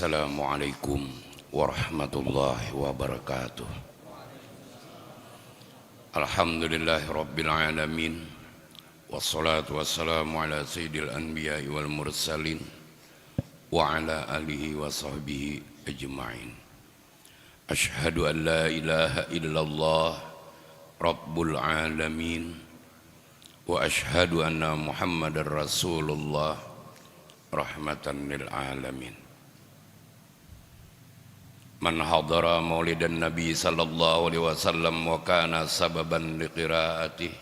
Assalamualaikum warahmatullahi wabarakatuh. Alhamdulillahi rabbil alamin. Wassalatu wassalamu ala sayyidil anbiya'i wal mursalin wa ala alihi wa sahbihi ajma'in. Ashhadu an la ilaha illallah rabbul alamin wa ashhadu anna muhammadar rasulullah rahmatan lil alamin. Man hadara maulidan nabi sallallahu alaihi wasallam wa kana sababan liqiraatih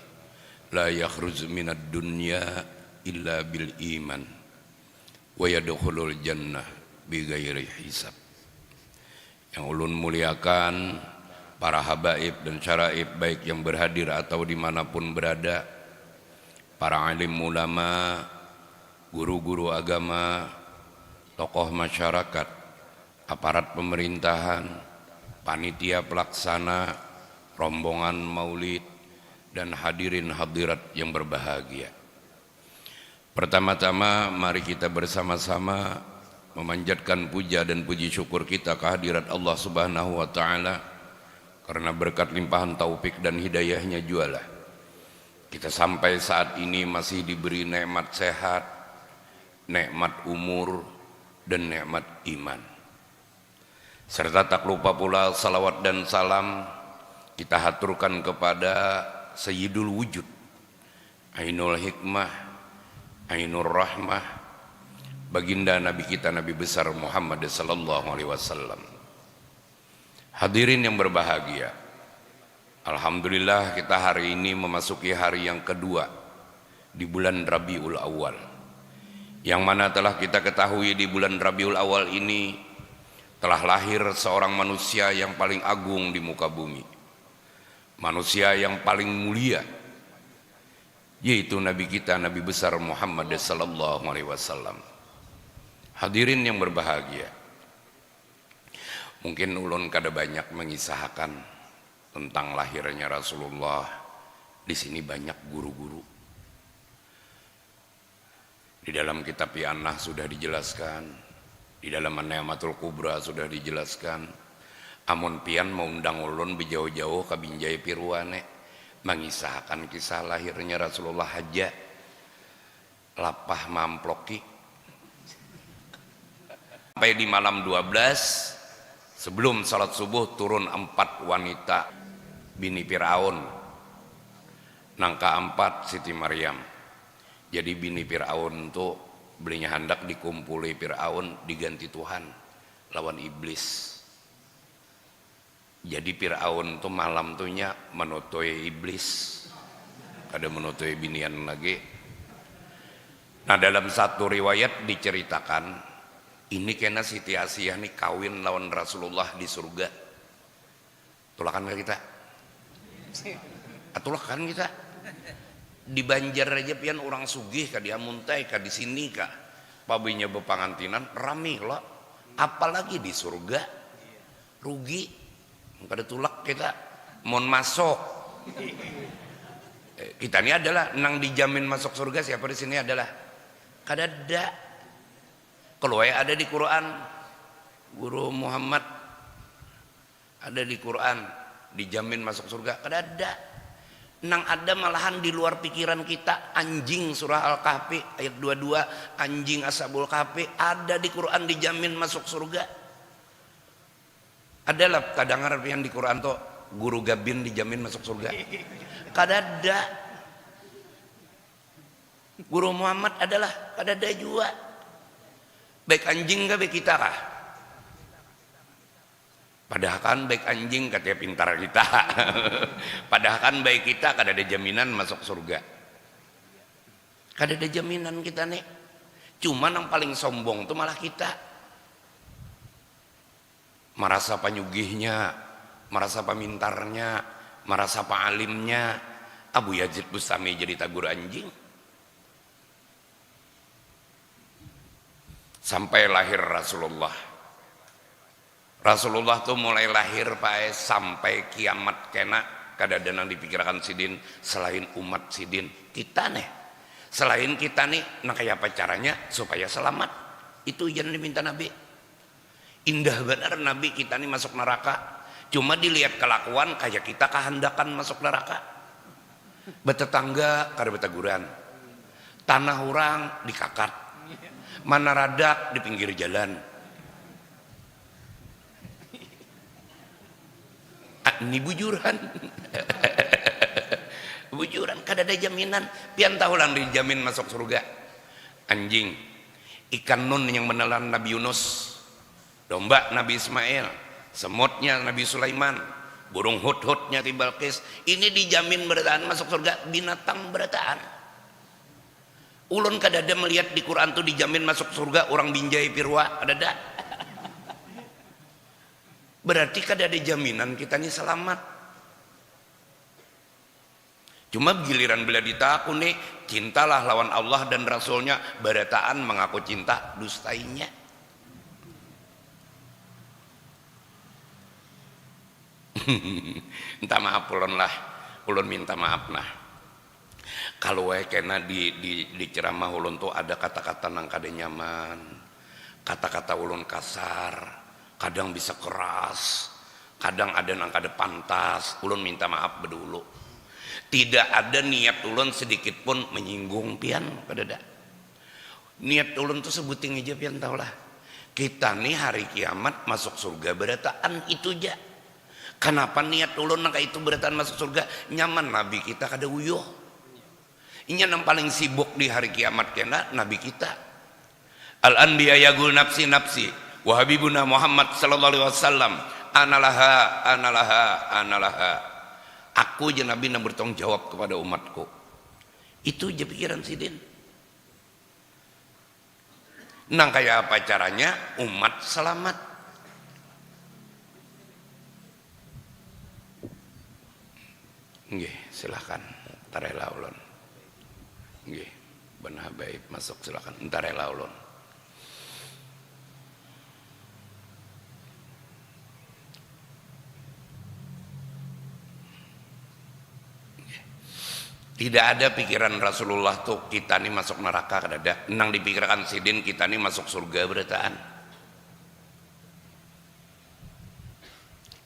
la yakhruj minad dunya illa bil iman wa yadkhulul jannah bighairi hisab. Yang ulun muliakan para habaib dan syaraib baik yang berhadir atau dimanapun berada, para alim ulama, guru-guru agama, tokoh masyarakat, aparat pemerintahan, panitia pelaksana, rombongan maulid, dan hadirin hadirat yang berbahagia. Pertama-tama mari kita bersama-sama memanjatkan puja dan puji syukur kita kehadirat Allah Subhanahu wa Ta'ala, karena berkat limpahan taufik dan hidayahnya jualah kita sampai saat ini masih diberi nikmat sehat, nikmat umur, dan nikmat iman. Serta tak lupa pula salawat dan salam kita haturkan kepada Sayyidul Wujud, Ainul Hikmah, Ainur Rahmah, baginda Nabi kita, Nabi besar Muhammad sallallahu alaihi wasallam. Hadirin yang berbahagia, alhamdulillah kita hari ini memasuki hari yang kedua di bulan Rabiul Awal, yang mana telah kita ketahui di bulan Rabiul Awal ini telah lahir seorang manusia yang paling agung di muka bumi, manusia yang paling mulia, yaitu Nabi kita, Nabi besar Muhammad sallallahu alaihi wasallam. Hadirin yang berbahagia, mungkin ulun kada banyak mengisahkan tentang lahirnya Rasulullah. Di sini banyak guru-guru. Di dalam kitab Yanah sudah dijelaskan, di dalam An-Ni'matul Kubra sudah dijelaskan. Amun pian mau undang ulun bijauh-jauh ka Binjai Pirwane mengisahkan kisah lahirnya Rasulullah haja lapah mamploki. Sampai di malam 12 sebelum salat subuh turun 4 wanita bini Firaun. Nangka 4 Siti Maryam. Jadi bini Firaun tuh belinya hendak dikumpuli Firaun diganti Tuhan lawan iblis. Jadi Firaun tuh malam tuhnya menutui iblis, ada menutui binian lagi. Nah, dalam satu riwayat diceritakan ini kena Siti Asiyah nih kawin lawan Rasulullah di surga. Tulakan kita, atulakan kita. Di Banjar aja pian orang sugih ka dia muntai ka di sini ka pabinya bepangantinan rame lah, apalagi di surga rugi kada tulak kita mon masuk. Kita ini adalah nang dijamin masuk surga siapa di sini adalah kada ada. Kalau ada di Quran, guru Muhammad ada di Quran dijamin masuk surga, kada ada. Nang ada malahan di luar pikiran kita. Anjing surah Al-Kahfi ayat 22, anjing Ashabul Kahfi ada di Quran dijamin masuk surga. Adalah kadang yang di Quran tuh guru Gabin dijamin masuk surga, kada ada. Guru Muhammad adalah kada ada juga. Baik anjing gak baik kita kah? Padahal kan baik anjing katanya pintar kita. Padahal kan baik kita kada ada jaminan masuk surga. Kada ada jaminan kita nih. Cuman yang paling sombong tuh malah kita. Merasa panyugihnya, merasa pamintarnya, merasa paalimnya. Abu Yazid Bustami jadi tagur anjing. Sampai lahir Rasulullah. Rasulullah tuh mulai lahir pae sampai kiamat kena kada ada nang dipikirkan sidin selain umat sidin kita nih. Selain kita nih, nah kayak apa caranya supaya selamat? Itu yang diminta Nabi. Indah benar Nabi kita nih masuk neraka. Cuma dilihat kelakuan kayak kita kehendakan masuk neraka. Betetangga kada betaguran. Tanah orang dikakat. Mana radak di pinggir jalan. Ini bujuran. Bujuran kada ada jaminan. Pian tahu lang dijamin masuk surga. Anjing, ikan nun yang menelan Nabi Yunus, domba Nabi Ismail, semutnya Nabi Sulaiman, burung hut-hutnya ti Balqis, ini dijamin berataan masuk surga. Binatang berataan. Ulun kadada melihat di Quran tuh dijamin masuk surga orang binjai pirwa, kadada. Berarti kadada jaminan kita ini selamat. Cuma giliran bila ditakuni, cintalah lawan Allah dan Rasulnya, barataan mengaku cinta, dustainya. Minta maaf ulun lah, ulun minta maaf nah. Kalau kena di ceramah ulun tuh ada kata-kata nang kada nyaman, kata-kata ulun kasar, kadang bisa keras, kadang ada nang kada pantas. Ulun minta maaf bedulu. Tidak ada niat ulun sedikit pun menyinggung pian kadada. Niat ulun tuh sebuting aja pian taulah. Kita nih hari kiamat masuk surga berataan itu aja. Kenapa niat ulun nang itu berataan masuk surga? Nyaman Nabi kita kada uyuh. Ini yang paling sibuk di hari kiamat kena Nabi kita. Al-anbiya yaqul nafsi nafsi wa habibuna Muhammad sallallahu alaihi wasallam analaha analaha analaha. Aku aja Nabi yang bertanggung jawab kepada umatku. Itu aja pikiran Sidin. Nang kayak apa caranya umat selamat? Nggih, silakan. Tarela ulun. Nggih, Ben Habaib masuk silakan. Tarela ulun. Tidak ada pikiran Rasulullah tuh kita nih masuk neraka kadada. Nang dipikirkan Sidin kita nih masuk surga berataan.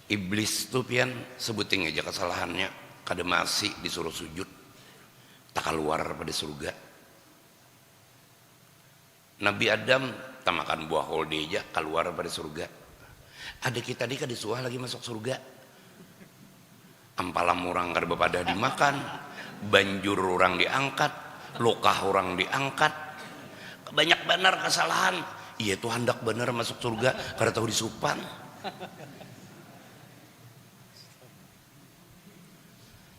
Iblis tuh pian sebuting aja kesalahannya, kada masih disuruh sujud, tak keluar pada surga. Nabi Adam tak makan buah holdi aja keluar pada surga. Ada kita nih kada disuah lagi masuk surga. Ampalam orang kada bepada dimakan. Banjur orang diangkat, lokah orang diangkat, banyak benar kesalahan. Iya tuh hendak benar masuk surga karena tahu disupan.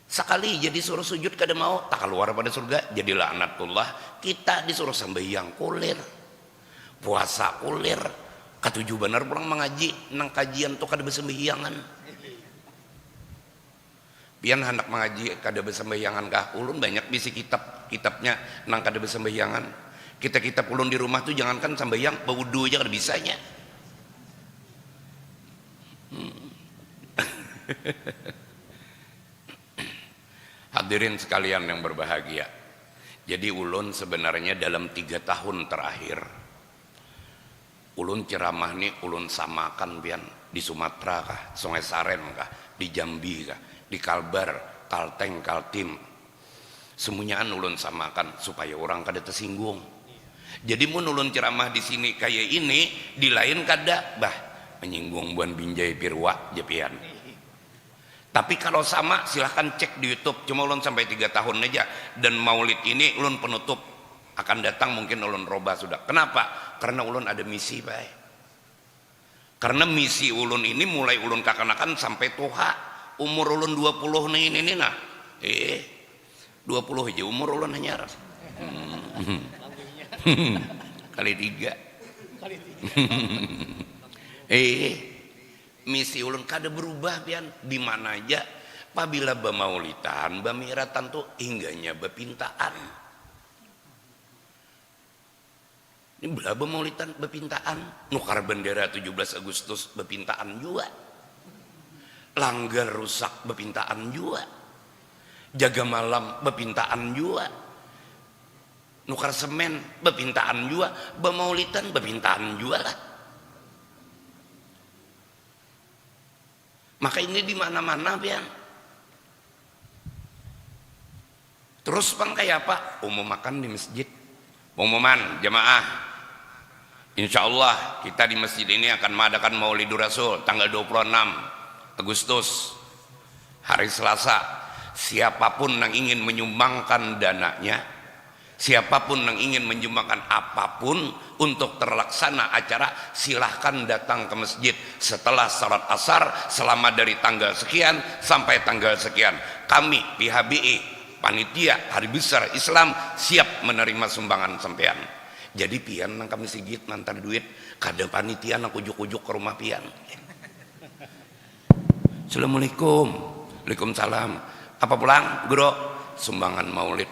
Sekali jadi suruh sujud kada mau, tak keluar pada surga, jadi laknatullah. Kita disuruh sembahyang kulir, puasa kulir, ketujuh benar pulang mengaji, nang kajian tuh kada bersembahyangan. Pian hendak mengaji kada bersembahyangan kah? Ulun banyak bisi kitabnya nang kada bersembahyangan. Kita ulun di rumah tuh jangankan sembahyang, berwudu aja kada bisanya. Hadirin sekalian yang berbahagia. Jadi ulun sebenarnya dalam 3 tahun terakhir ulun ceramah nih ulun samakan pian di Sumatera kah, Sungai Saren kah, di Jambi kah, di Kalbar, Kalteng, Kaltim, semuanya ulun samakan supaya orang kada tersinggung. Jadi mun ulun ceramah di sini kayak ini, di lain kada bah menyinggung buan binjai pirwa jepian. Tapi kalau sama silahkan cek di YouTube. Cuma ulun sampai 3 tahun aja, dan maulid ini ulun penutup, akan datang mungkin ulun roba sudah. Kenapa? Karena ulun ada misi baik. Karena misi ulun ini mulai ulun kakanakan sampai tuha. Umur ulun 20 nih ini nah 20 aja umur ulun hanya kali 3 misi ulun kada berubah pian di mana aja. Apabila bamaulitan bamiratan tuh hingganya bepintaan. Ini belah bamaulitan bepintaan, nukar bendera 17 Agustus bepintaan juga. Langgar rusak bepintaan juga, jaga malam bepintaan juga, nukar semen bepintaan juga, bemaulitan bepintaan juga lah. Maka ini di mana-mana pian. Terus bang kayak apa? Umum makan di masjid. Pengumuman jamaah. Insya Allah kita di masjid ini akan mengadakan Maulidur Rasul tanggal 26 Agustus hari Selasa. Siapapun yang ingin menyumbangkan dananya, siapapun yang ingin menyumbangkan apapun untuk terlaksana acara, silahkan datang ke masjid setelah salat asar selama dari tanggal sekian sampai tanggal sekian. Kami PHBI panitia Hari Besar Islam siap menerima sumbangan sampean. Jadi pian nang kami sigit nanti duit kada panitia nang ujuk-ujuk ke rumah pian. Assalamualaikum. Waalaikumsalam. Apa pulang? Guru sumbangan maulid.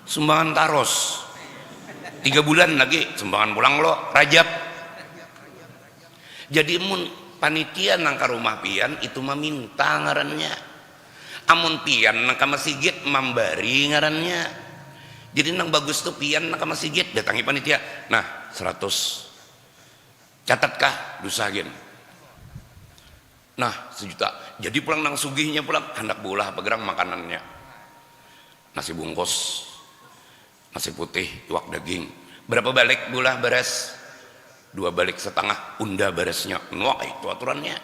Sumbangan taros 3 bulan lagi sumbangan pulang lo Rajab. Jadi mun panitia nang ke rumah pian itu meminta ngarannya, amun pian nang ke masjid memberi ngarannya. Jadi nang bagus tuh pian nang ke masjid datangi panitia, nah 100 catatkah dusagin, nah 1 juta. Jadi pulang nang sugihnya pulang hendak bolah pegerang makanannya, nasi bungkus, nasi putih, iwak daging. Berapa balik bolah beres? 2 balik setengah unda beresnya. Wah itu aturannya.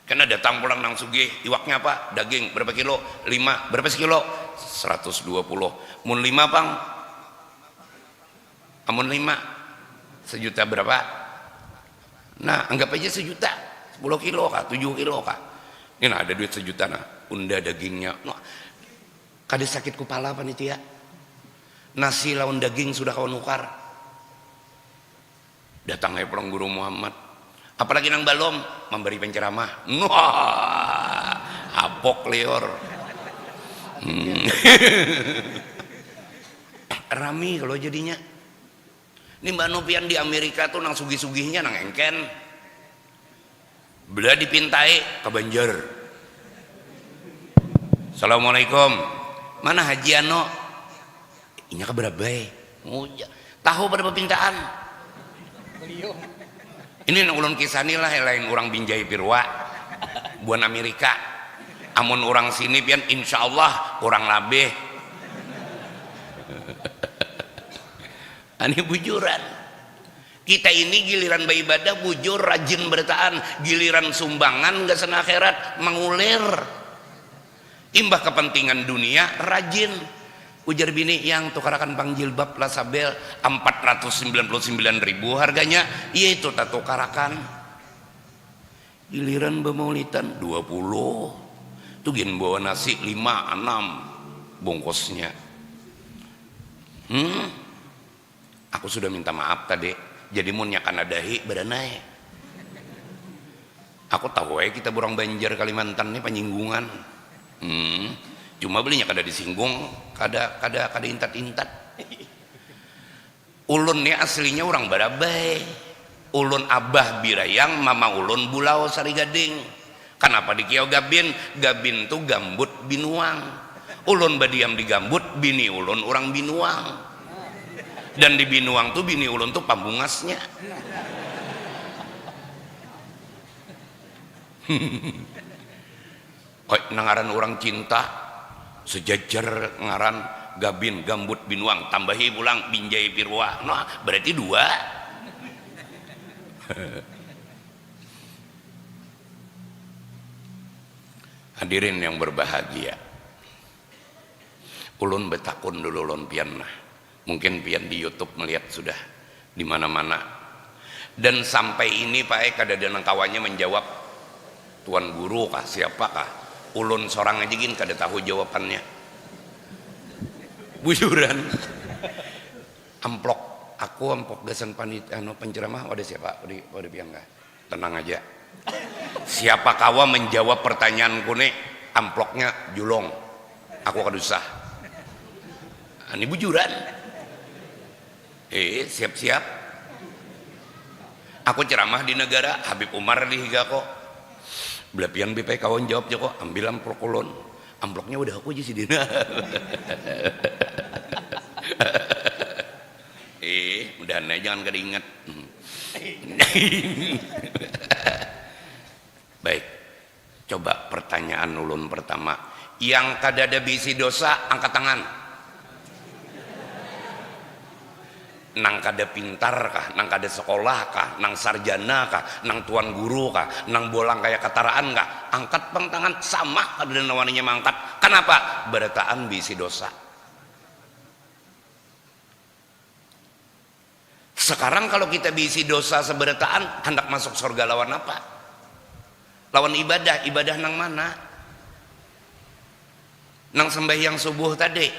Karena datang pulang nang sugih, iwaknya apa? Daging berapa kilo? 5. Berapa sekilo? 120. Mun 5 bang? Amun 5 1 juta berapa? Nah anggap aja 1 juta, 10 kilo kah? 7 kilo kah? Ini nah, ada duit 1 juta nah, unda dagingnya. Nah, kada sakit kepala panitia. Nasi lawan daging sudah kawan nukar. Datang aja pulang Guru Muhammad. Apalagi nang balom memberi penceramah. Wah, apok lior. Rami kalau jadinya. Ini Mbak Nopian di Amerika tuh nang sugih-sugihnya nang engken. Belah dipintai ke Banjar. Assalamualaikum. Mana Haji Ano? Inya ke berapa? Tahu pada perpintaan. Ini nang ulun kisani lah lain orang Binjai Pirwa buan Amerika. Amun orang sini pian insya Allah orang labeh. Ani bujuran. Kita ini giliran beribadah bujur rajin bertaan, giliran sumbangan gak senang akhirat mengulir. Imbah kepentingan dunia rajin. Ujar bini yang tukarakan bang jilbab lah sabel 499.000 harganya, iya itu tak tukarakan. Giliran bemaulitan 20 tuh gin bawa nasi 5-6 bungkusnya. Aku sudah minta maaf tadi. Jadi mun nyakan adahi beranai. Aku tahu ya kita burang Banjar Kalimantan ini penyinggungan. Cuma belinya kada disinggung, kada intat-intat. Ulun nih aslinya orang Barabai. Ulun abah Birayang, mama ulun Bulau Sari Gading. Kenapa di Kiau Gabin? Gabin tuh gambut binuang. Ulun badiam di gambut, bini ulun orang binuang. Dan di binuang tuh bini ulun tuh pambungasnya. Nangaran orang cinta sejajar ngaran Gabin gambut binuang tambahi pulang Binjai Pirwa. Nah berarti 2. Hadirin yang berbahagia, ulun betakun dulu ulun pian nah. Mungkin pian di YouTube melihat sudah di mana-mana. Dan sampai ini Pak Eka ada dan kawannya menjawab, Tuan Guru kah siapakah? Ulun seorang aja gin kada tahu jawabannya. Bujuran. Amplok gasan panitia penceramah ada siapa? Ada pian kah? Tenang aja. Siapa kawa menjawab pertanyaanku nih? Amploknya julong. Aku kada usah. Ini bujuran. Siap-siap. Aku ceramah di negara Habib Umar di higa kok. Belapian BP kawan jawab kok, ambil amplok ulun. Amploknya udah aku aja si dina. Mudahan jangan kada ingat. Baik. Coba pertanyaan ulun pertama, yang kadada bisi dosa angkat tangan. Nang kada pintar kah, nang kada sekolah kah, nang sarjana kah, nang tuan guru kah, nang bolang kayak ketaraan kah, angkat pang tangan. Sama kada nawaninya mangkat. Kenapa? Berataan bisi dosa. Sekarang kalau kita bisi dosa seberataan, hendak masuk surga lawan apa? Lawan ibadah. Ibadah nang mana? Nang sembahyang subuh tadi,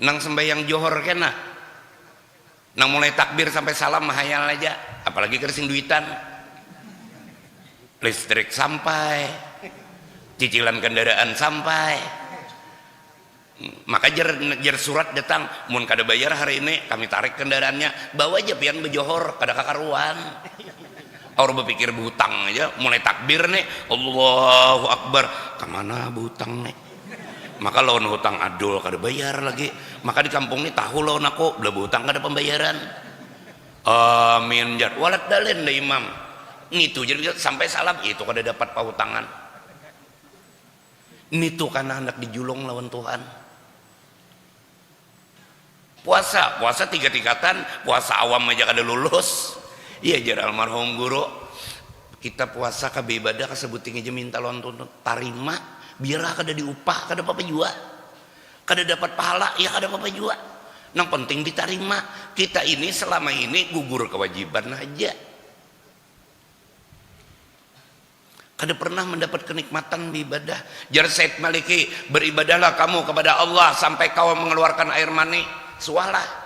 nang sembahyang johor kena, nang mulai takbir sampai salam mahayal aja, apalagi kersing duitan, listrik sampai, cicilan kendaraan sampai, maka jer surat datang, mun kada bayar hari ini kami tarik kendaraannya, bawa aja pian bejohor kada kakaruan. Orang berpikir berhutang aja, mulai takbir nih, Allahu Akbar, kemana berhutang nih? Maka lawan hutang adul kada bayar lagi, maka di kampung ini tahu lawan aku belah hutang kada pembayaran. Amin jar walat dalen deh imam nitu jadi sampai salam itu kada dapat pahutangan nitu karena hendak dijulung lawan Tuhan. Puasa 3 tingkatan, puasa awam aja kada lulus. Iya jar almarhum guru, kita puasa kabe ibadah kasebuting aja minta lawan tuntut tarima, biarlah kada diupah kada apa-apa jua, kada dapat pahala ya kada apa-apa jua, yang penting diterima. Kita ini selama ini gugur kewajiban aja, kada pernah mendapat kenikmatan beribadah. Jar Said Maliki, beribadahlah kamu kepada Allah sampai kau mengeluarkan air mani. Sualah.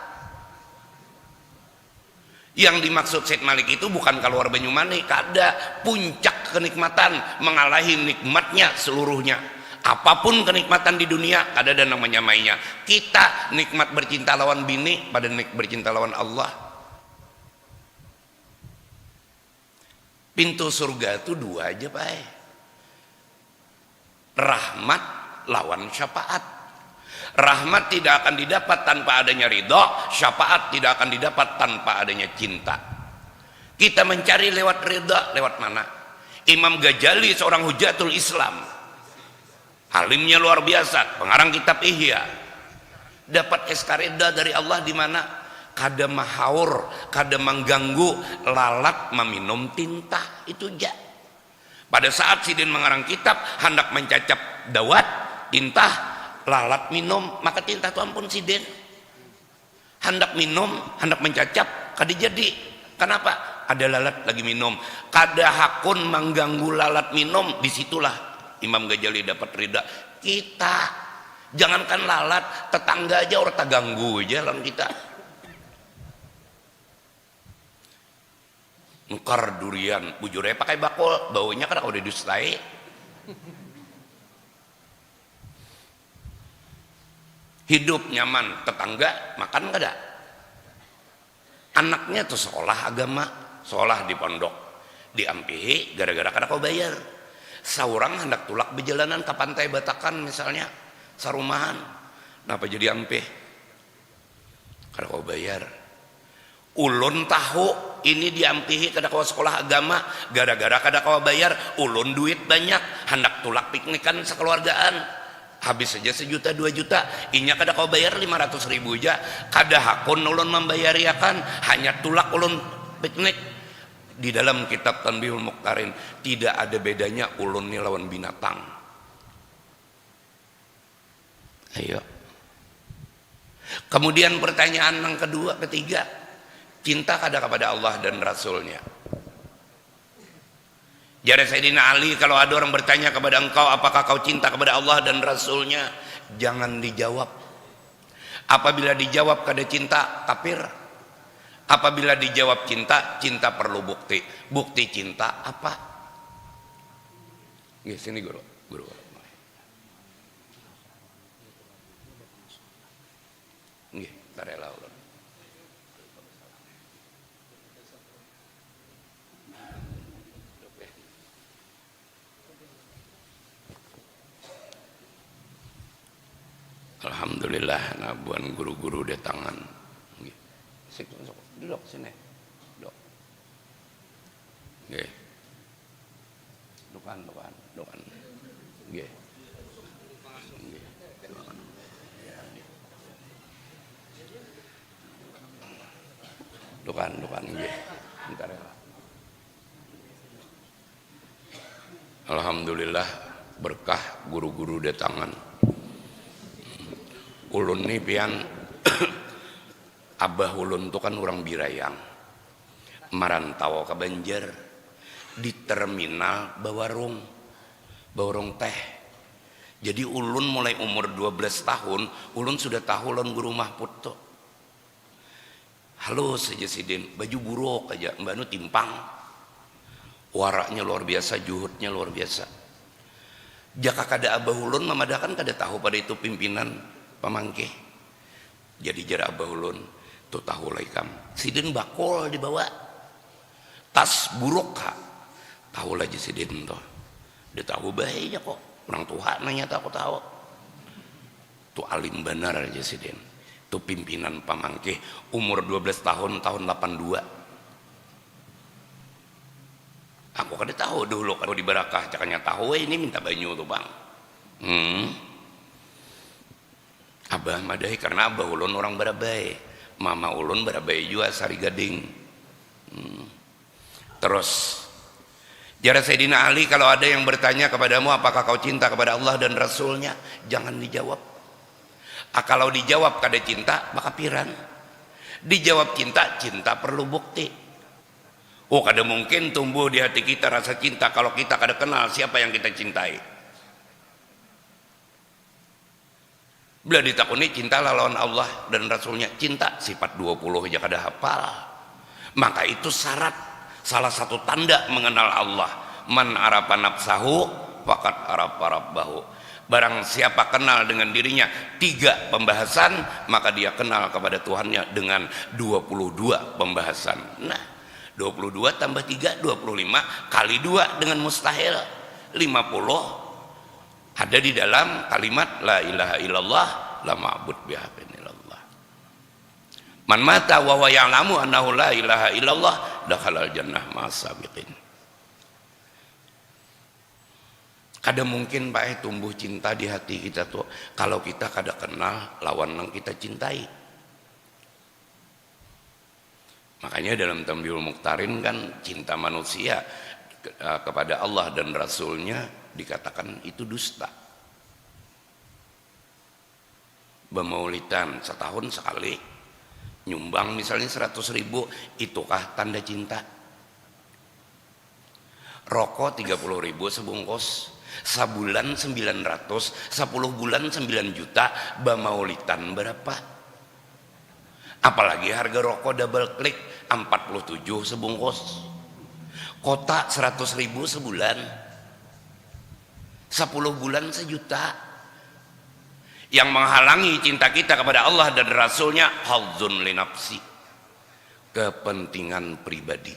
Yang dimaksud Said Malik itu bukan keluar banyu mani, kada, puncak kenikmatan mengalahi nikmatnya seluruhnya. Apapun kenikmatan di dunia kada ada namanya mainnya. Kita nikmat bercinta lawan bini pada nikmat bercinta lawan Allah. Pintu surga itu 2 aja Pak. Rahmat lawan syafaat. Rahmat tidak akan didapat tanpa adanya ridha, syafaat tidak akan didapat tanpa adanya cinta. Kita mencari lewat ridha, lewat mana? Imam Ghazali seorang hujatul Islam, alimnya luar biasa, pengarang kitab Ihya, dapat SK ridha dari Allah di mana? Kada mahaur, kada mengganggu, lalat meminum tinta, itu ja. Pada saat sidin mengarang kitab hendak mencacap dawat tinta, lalat minum, maka tinta itu ampun siden hendak minum, hendak mencacap kada jadi. Kenapa? Ada lalat lagi minum, kada hakun mengganggu lalat minum. Disitulah Imam Ghazali dapat ridha. Kita jangankan lalat, tetangga aja orang tak ganggu aja lawan kita. Ngkar durian bujurnya pakai bakul, baunya kada kau didustai. Hidup nyaman, tetangga makan kada. Anaknya tuh sekolah agama, sekolah di pondok, diampihi gara-gara kada kau bayar. Saurang hendak tulak berjalanan ke pantai Batakan misalnya, sarumahan, kenapa jadi ampih? Kada kau bayar. Ulun tahu ini diampihi kada kau sekolah agama, gara-gara kada kau bayar. Ulun duit banyak, hendak tulak piknikan sekeluargaan, habis saja 1 juta 2 juta, inya kada kau bayar 500.000 aja, kada hakun ulun membayariakan, hanya tulak ulun piknik. Di dalam kitab Tanbihul Muqtarin tidak ada bedanya ulun ni lawan binatang. Ayo. Kemudian pertanyaan yang kedua, ketiga, cinta kada kepada Allah dan Rasulnya. Jadi Sayyidina Ali, kalau ada orang bertanya kepada engkau, apakah kau cinta kepada Allah dan Rasulnya, jangan dijawab. Apabila dijawab kada cinta, kafir. Apabila dijawab cinta, cinta perlu bukti. Bukti cinta apa? Nggih, sini guru. Nggih, tarela ulun. Alhamdulillah, nabuan guru-guru datangan. Duduk sini. Duduk. dukan nggih dukan nggih bentar ya. Alhamdulillah berkah guru-guru datangan ulun nih pian abah ulun tuh kan orang Birayang marantau ke Banjar di terminal bawarung teh. Jadi ulun mulai umur 12 tahun ulun sudah tahu ulun guru Mahpud tuh halus saja sidin baju buruk aja mbak nu timpang waraknya luar biasa juhudnya luar biasa jaka kada abah ulun memadakan kada tahu pada itu pimpinan pamangkeh. Jadi jara abah ulun tuh tahu laikam sidin bakul dibawa tas buruk kak tahu lagi sidin tuh dia tahu baiknya kok orang tua nanya aku tahu tuh alim benar aja sidin tuh pimpinan pamangkeh umur 12 tahun 82. Aku kada tahu dulu kalau di Barakah cakanya tahu ini minta banyu tuh bang. Abah madahi karena abah ulun orang Barabai, mama ulun Barabai juga Sari Gading. Terus jara Sayyidina Ali kalau ada yang bertanya kepadamu apakah kau cinta kepada Allah dan Rasulnya, jangan dijawab. Kalau dijawab kada cinta maka piran. Dijawab cinta perlu bukti. Oh kada mungkin tumbuh di hati kita rasa cinta kalau kita kada kenal siapa yang kita cintai. Bila ditakuni cinta lawan Allah dan Rasulnya, cinta sifat 20 aja kada hafal. Maka itu syarat, salah satu tanda mengenal Allah. Man arafa nafsahu faqad arafa rabbahu. Barang siapa kenal dengan dirinya 3 pembahasan, maka dia kenal kepada Tuhannya dengan 22 pembahasan. Nah 22 tambah 3 25 kali 2 dengan mustahil 50 ada di dalam kalimat la ilaha illallah la ma'bud bihaqqin illallah. Man mata wa huwa ya'lamu annahu la ilaha illallah dakhalal jannah ma'asabiqin. Kada mungkin Pak tumbuh cinta di hati kita tuh kalau kita kada kenal lawan yang kita cintai. Makanya dalam Tambiul Mukhtarin kan cinta manusia kepada Allah dan Rasulnya dikatakan itu dusta. Bemaulidan setahun sekali nyumbang misalnya 100.000 itukah tanda cinta? Rokok 30.000 sebungkus, sebulan 900, 10 bulan 9 juta, bemaulidan berapa? Apalagi harga rokok double klik 47 sebungkus, kota 100.000 sebulan, 10 bulan sejuta. Yang menghalangi cinta kita kepada Allah dan Rasulnya hadzun li nafsi, kepentingan pribadi.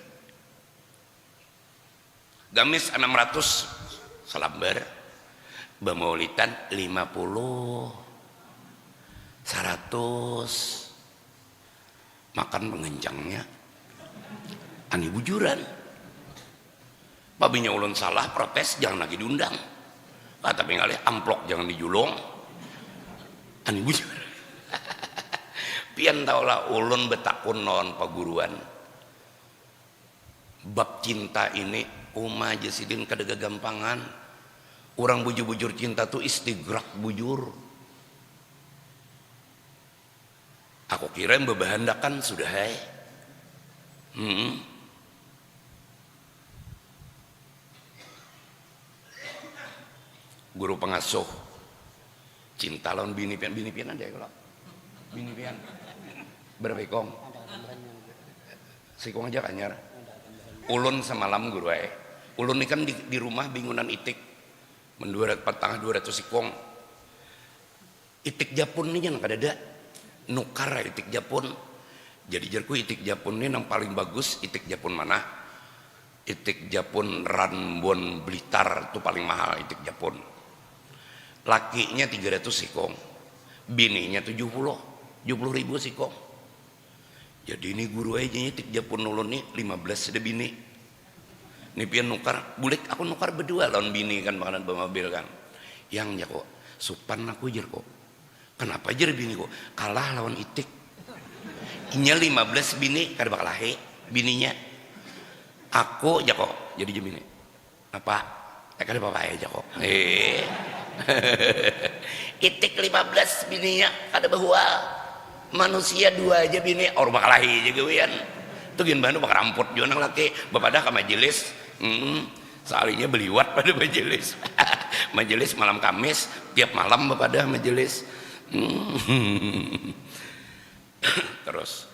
Gamis 600 selambar, bemaulidan 50, 100 makan mengencangnya ani bujuran. Babinya ulun salah protes jangan lagi diundang, tapi ngalih amplok jangan dijulung ani bujuran. Pian taulah ulun betakun non paguruan bab cinta ini umah jasidin kada gagampangan. Orang bujur-bujur cinta tuh istigrak bujur. Aku kira yang bebahandakan sudah Guru pengasuh cinta lawan bini pian ada ya kalau bini pian berapa ikong sikong aja kanyar ulun semalam guru ulun ini kan di rumah bingunan itik petangah 200 sikong itik Japun ini yang kada ada nukar itik Japun. Jadi jarku itik Japun ini yang paling bagus itik Japun mana? Itik Japun Ranbon Blitar itu paling mahal itik Japun. Lakinya 300 sikong, bininya 70 ribu sikong. Jadi ini guru aja itik Japun ulun nih 15 ada bini. Nih pian nukar, bulik aku nukar berdua lawan bini kan makanan mobil kan. Yang ya kok, supan aku jer kok. Kenapa jer bini kok? Kalah lawan itik. Inya 15 bini kada bakal lahe bininya. Aku ya kok jadi bini. Apa? Kada apa ya kok. Itik 15 bininya kada bahwa. Manusia 2 aja bini orang bakal lahe juga wian. Tuh gin bantu bakal ramput juga nang laki. Bapadah ke majelis. Salinya beliwat pada majelis. Majelis malam Kamis tiap malam bapadah majelis. Terus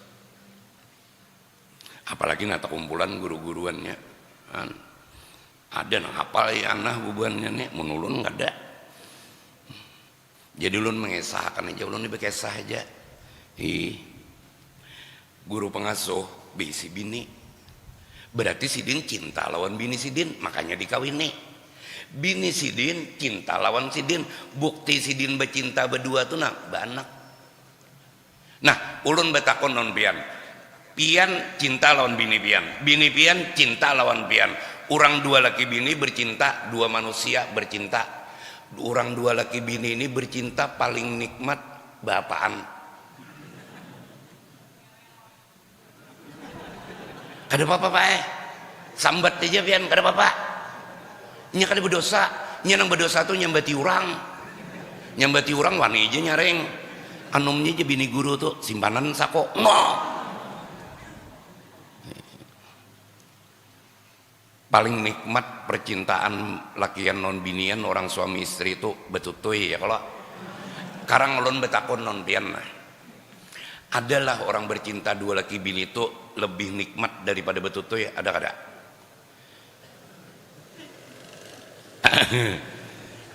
apalagi nata kumpulan guru-guruannya kan ada nang hafal ya anak bubuannya nih menulun nggak ada. Jadi ulun mengesahkan aja, ulun dibekesah aja. Guru pengasuh bisi bini berarti sidin cinta lawan bini sidin makanya dikawini. Bini sidin cinta lawan sidin bukti sidin bercinta berdua tuh nak banak. Nah ulun betakon non pian cinta lawan bini pian cinta lawan pian. Orang 2 laki bini bercinta, 2 manusia bercinta. Orang 2 laki bini ini bercinta paling nikmat bapaan. Kada apa-apa Pak sambat aja pian kada apa-apa. Nya kada berdosa, nya nang berdosa tuh nyambati orang wani aja nyareng. Anomnya aja bini guru tuh simpanan sako. Paling nikmat percintaan lakian non binian orang suami istri itu betutuy ya kalau karang ulun betakon non pian nah. Adalah orang bercinta 2 laki bini itu lebih nikmat daripada betutuy ada kada?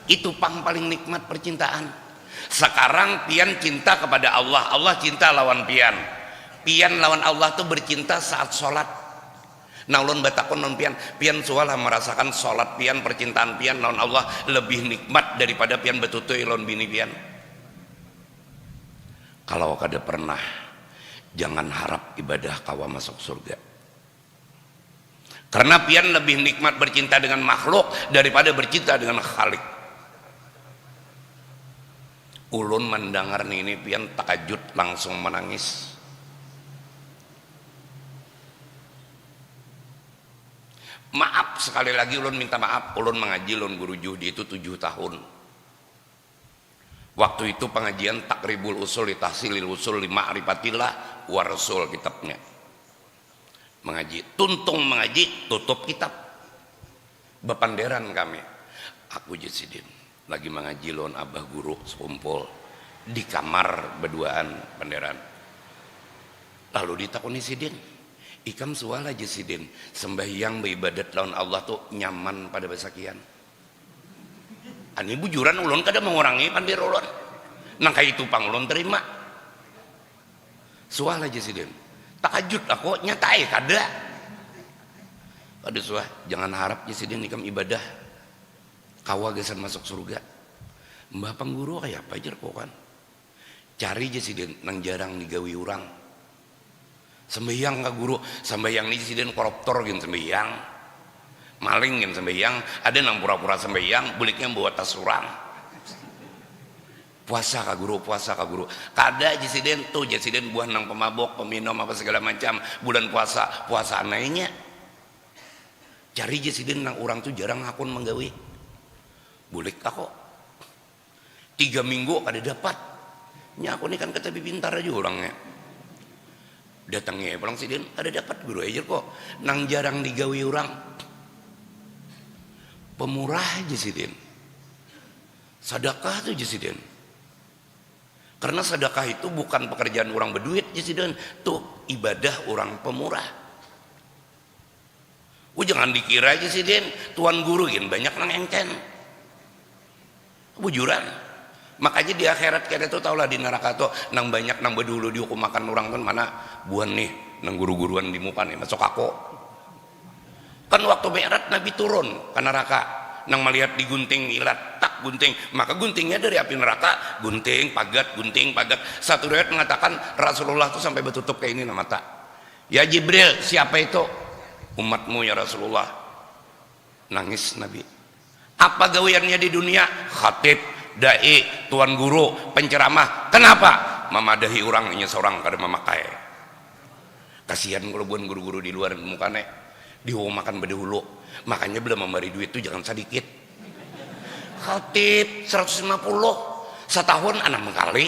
Itu paling nikmat percintaan. Sekarang pian cinta kepada Allah, Allah cinta lawan pian lawan Allah tuh bercinta saat sholat. Nah ulun batakon non pian sualah merasakan sholat pian percintaan pian lawan Allah lebih nikmat daripada pian betutuy lawan bini pian. Kalau kada pernah jangan harap ibadah kawa masuk surga. Karena pian lebih nikmat bercinta dengan makhluk daripada bercinta dengan Khalik. Ulun mendengar ini pian takajud langsung menangis. Maaf sekali lagi ulun minta maaf, ulun mengaji ulun guru Juhdi itu 7 tahun. Waktu itu pengajian takribul usul li tahsilil usul li ma'rifatillah wa rasul kitabnya. Mengaji, tuntung mengaji, tutup kitab. Bepanderan kami. Aku Jasidin lagi mengaji lawan abah guru sekumpul di kamar berduaan panderan. Lalu ditakoni Sidin, ikam suala Jasidin sembahyang beribadat lawan Allah tuh nyaman pada basakian. Ani bujuran ulun kada mengurangi pandir ulun nang kaya itu pang ulun terima suah aja sidin takajud aku nyatai kada suah jangan harap ya sidin ikam ibadah kawa gesan masuk surga mbah pangguru kayak apa aja kok kan cari aja sidin nang jarang digawi orang sembahyang ka guru sembahyang ni sidin koruptor gin sembahyang maling yang sembahyang ada nang pura-pura sembahyang buliknya buat tas surang puasa ka guru kada jasiden tuh jasiden buah nang pemabok peminum apa segala macam bulan puasa anehnya cari jasiden nang orang tuh jarang akun menggawi bulik aku 3 minggu kada dapat nya aku ini kan kata pintar aja orangnya datangnya pulang sidin ada dapat guru aja kok nang jarang digawi orang pemurah Jasidin sedekah tuh Jasidin karena sedekah itu bukan pekerjaan orang berduit Jasidin tuh ibadah orang pemurah. Jangan dikira Jasidin tuan guru gin banyak nang engken bujuran makanya di akhirat kita tuh taulah di neraka tuh nang banyak nang bedulu dihukum makan orang kan mana buan nih nang guru-guruan di muka nih masuk aku kan waktu Mi'raj Nabi turun ke neraka nang melihat digunting ilat tak gunting maka guntingnya dari api neraka gunting pagat satu riwayat mengatakan Rasulullah tuh sampai bertutup kayak ini mata ya Jibril siapa itu umatmu ya Rasulullah Nangis Nabi. Apa gaweannya di dunia? Khatib, dai, tuan guru, penceramah. Kenapa? Memadahi orang nya seorang kada memakai. Kasihan kalau buan guru-guru di luar mukanya makan bede hulu. Makanya belum memberi duit itu jangan sedikit. Khatib 150 setahun anak mengkali.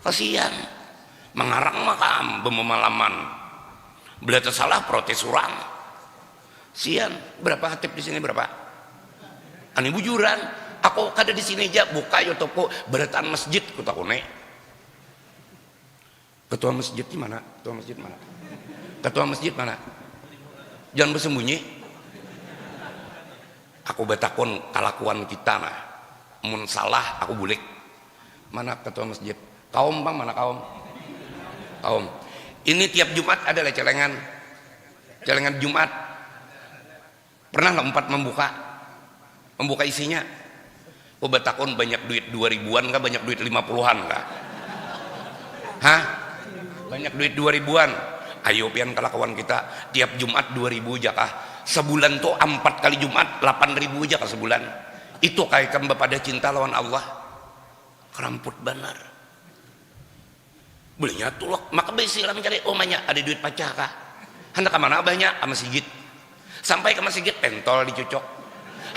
Kasihan. Mengarang makam bemalaman. Bila tersalah protes orang. Sian, berapa khatib di sini berapa? Ani bujuran, aku kada di sini aja buka yo toko berataan masjid ku takune. Ketua masjid di mana? Ketua masjid mana? Ketua masjid mana? Jangan bersembunyi. Aku betakon kalakuan kita nah. Mun salah aku bulik. Mana ketua masjid? Kaum bang mana kaum? Kaum. Ini tiap Jumat ada lah celengan. Celengan Jumat. Pernah nggak empat membuka isinya? Oh betakon banyak duit 2000-an kah, banyak duit 50-an kah? Hah? Banyak duit 2000-an. Ayo pian kelakuan kita tiap Jumat 2000 jakah. Sebulan tuh 4 kali Jumat 8000 jakah sebulan. Itu kayak kan pada cinta lawan Allah. Keramput benar. Belinya tulok maka besi lah mencari omanya ada duit pacah kah? Hendak ke mana banyak sama sigit. Sampai ke masjid pentol dicocok.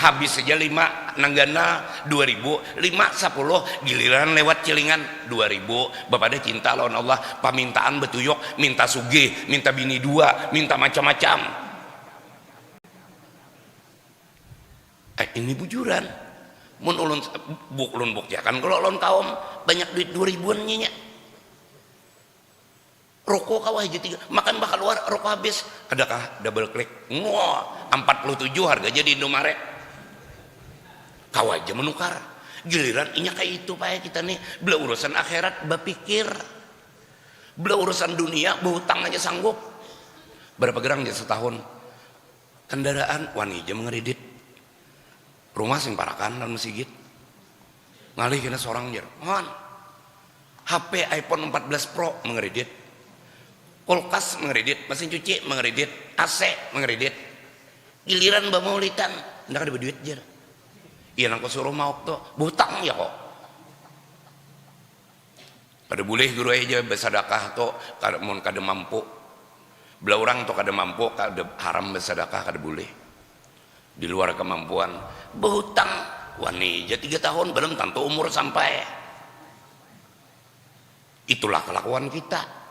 Habis saja 5 nanggana 2000, 5 10 giliran lewat cilingan 2000. Bapak ada cinta lawan Allah, pamintaan betuyok, minta sugih, minta bini 2, minta macam-macam. Ini bujuran. Mun ulun buktiakan kalau ulun kaum banyak duit 2000-an nya. Rokok kau aja 3 makan bakal luar rokok habis adakah double klik 47 harga jadi Indomaret kau aja menukar giliran inya kayak itu pak kita nih bela urusan akhirat berpikir bela urusan dunia berhutang aja sanggup berapa gerang aja setahun kendaraan wani aja mengeredit rumah sing parakan dan masjid ngalih kena seorang jer HP iPhone 14 Pro mengeredit kulkas mengeredit, mesin cuci mengeredit, AC mengeredit. Giliran bamaulitan, ndak ada duit jer. Iya nang suruh mau tuh, butang ya kok. Kada boleh guru aja bersedekah tuh, kada mun kada mampu. Belah orang tuh kada mampu, kada haram bersedekah kada boleh. Di luar kemampuan, berhutang. Wani aja 3 tahun belum tentu umur sampai. Itulah kelakuan kita.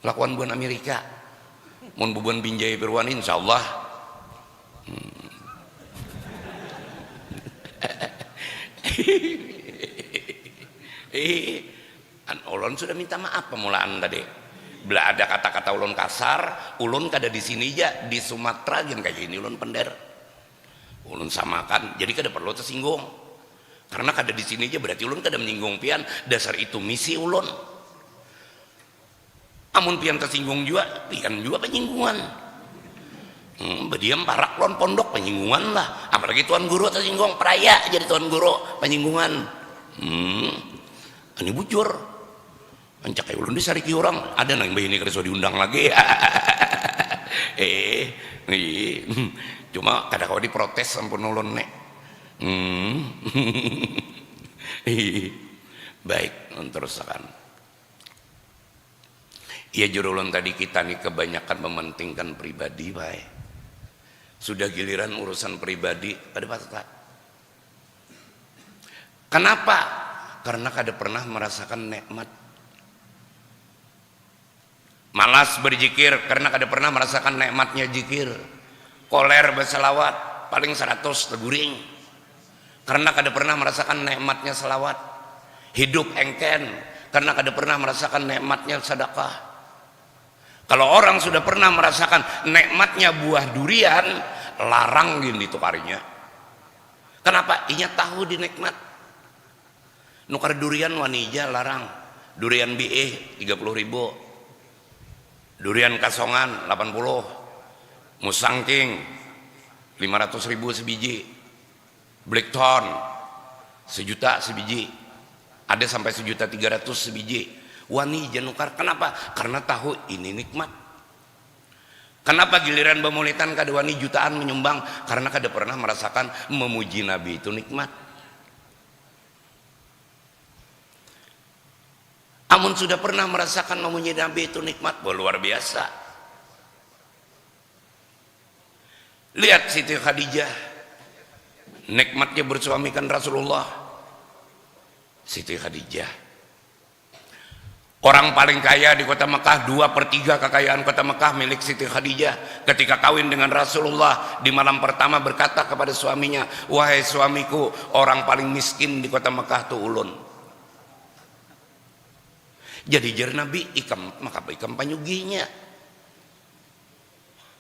Lakuan buan Amerika mun bubuan binjai perwan insyaallah an ulun sudah minta maaf pemulaan tadi bila ada kata-kata ulun kasar ulun kada di sini aja di Sumatera yang kayak gini ulun pender ulun samakan jadi kada perlu tersinggung karena kada di sini aja berarti ulun kada menyinggung pian dasar itu misi ulun. Amun pian tersinggung juga, pian juga penyinggungan. Berdiam parak lon pondok penyinggungan lah. Apalagi tuan guru tersinggung, peraya jadi tuan guru penyinggungan. Ini bujur. Ancak kayak ulun disariki orang. Ada nang bayi ini kerja diundang lagi. Cuma kadang kau diprotes sampun ulun nek. Baik, teruskan. Ya jurulun tadi kita nih kebanyakan mementingkan pribadi baik. Sudah giliran urusan pribadi ada apa? Kenapa? Karena kada pernah merasakan nikmat. Malas berzikir karena kada pernah merasakan nikmatnya zikir. Koler berselawat paling 100 teguring. Karena kada pernah merasakan nikmatnya selawat. Hidup engken karena kada pernah merasakan nikmatnya sedekah. Kalau orang sudah pernah merasakan nikmatnya buah durian, larang gini tukarinya. Kenapa? Inya tahu di nikmat. Nukar durian wanija larang. Durian BE 30.000. Durian kasongan 80. Musangking 500.000 sebiji. Blackthorn 1 juta sebiji. Ada sampai 1.300.000 sebiji. Wani janukar kenapa? Karena tahu ini nikmat. Kenapa giliran bemulitan kada wani jutaan menyumbang? Karena kada pernah merasakan memuji Nabi itu nikmat. Amun sudah pernah merasakan memuji Nabi itu nikmat, luar biasa. Lihat Siti Khadijah, nikmatnya bersuamikan Rasulullah. Siti Khadijah, orang paling kaya di kota Mekah, 2/3 kekayaan kota Mekah milik Siti Khadijah. Ketika kawin dengan Rasulullah, di malam pertama berkata kepada suaminya, wahai suamiku, orang paling miskin di kota Mekah tuh ulun. Jadi jar Nabi, maka ikam panyuginya.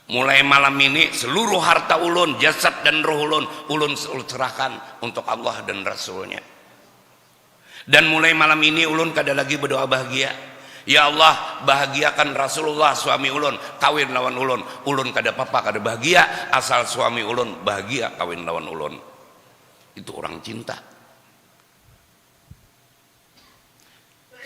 Mulai malam ini seluruh harta ulun, jasad dan roh ulun serahkan untuk Allah dan Rasulnya. Dan mulai malam ini ulun kada lagi berdoa bahagia. Ya Allah, bahagiakan Rasulullah suami ulun, kawin lawan ulun. Ulun kada apa-apa, kada bahagia, asal suami ulun bahagia kawin lawan ulun. Itu orang cinta.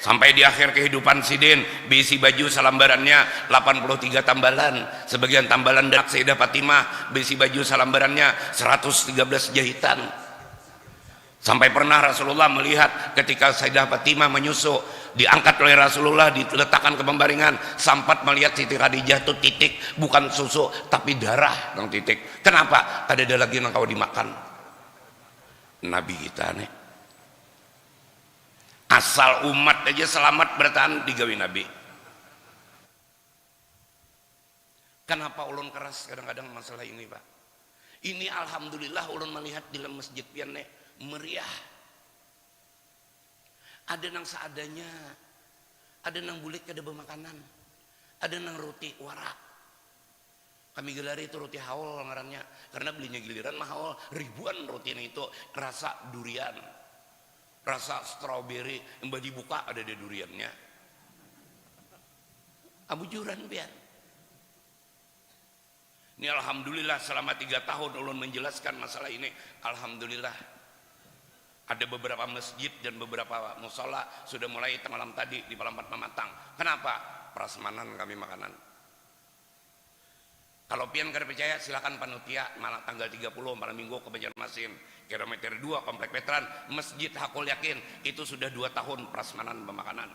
Sampai di akhir kehidupan Sidin, bisi baju salambarannya 83 tambalan. Sebagian tambalan dan Sayyidah Fatimah, bisi baju salambarannya 113 jahitan. Sampai pernah Rasulullah melihat ketika Sayyidah Fatimah menyusu, diangkat oleh Rasulullah, diletakkan ke pembaringan, sampat melihat Siti Khadijah itu titik, bukan susu tapi darah yang titik. Kenapa? Kada ada lagi yang kau dimakan. Nabi kita nih, asal umat aja selamat bertahan digawi Nabi. Kenapa ulun keras kadang-kadang masalah ini, Pak? Ini alhamdulillah ulun melihat di dalam masjid pian meriah. Ada nang seadanya, ada nang bulik kada bermakanan, ada nang roti warak. Kami gelari itu roti haul ngarannya, karena belinya giliran mahal, ribuan roti ini itu rasa durian, rasa stroberi, yang dibuka ada di duriannya. Abujuran biar. Ini alhamdulillah selama 3 tahun ulun menjelaskan masalah ini, alhamdulillah. Ada beberapa masjid dan beberapa musola sudah mulai malam tadi di malam 4 mematang. Kenapa? Prasmanan kami makanan. Kalau pian kada percaya silakan panitia malam tanggal 30 malam minggu ke Banjarmasin, kilometer 2 Komplek Veteran, Masjid Hakul Yakin, itu sudah 2 tahun prasmanan pemakanan.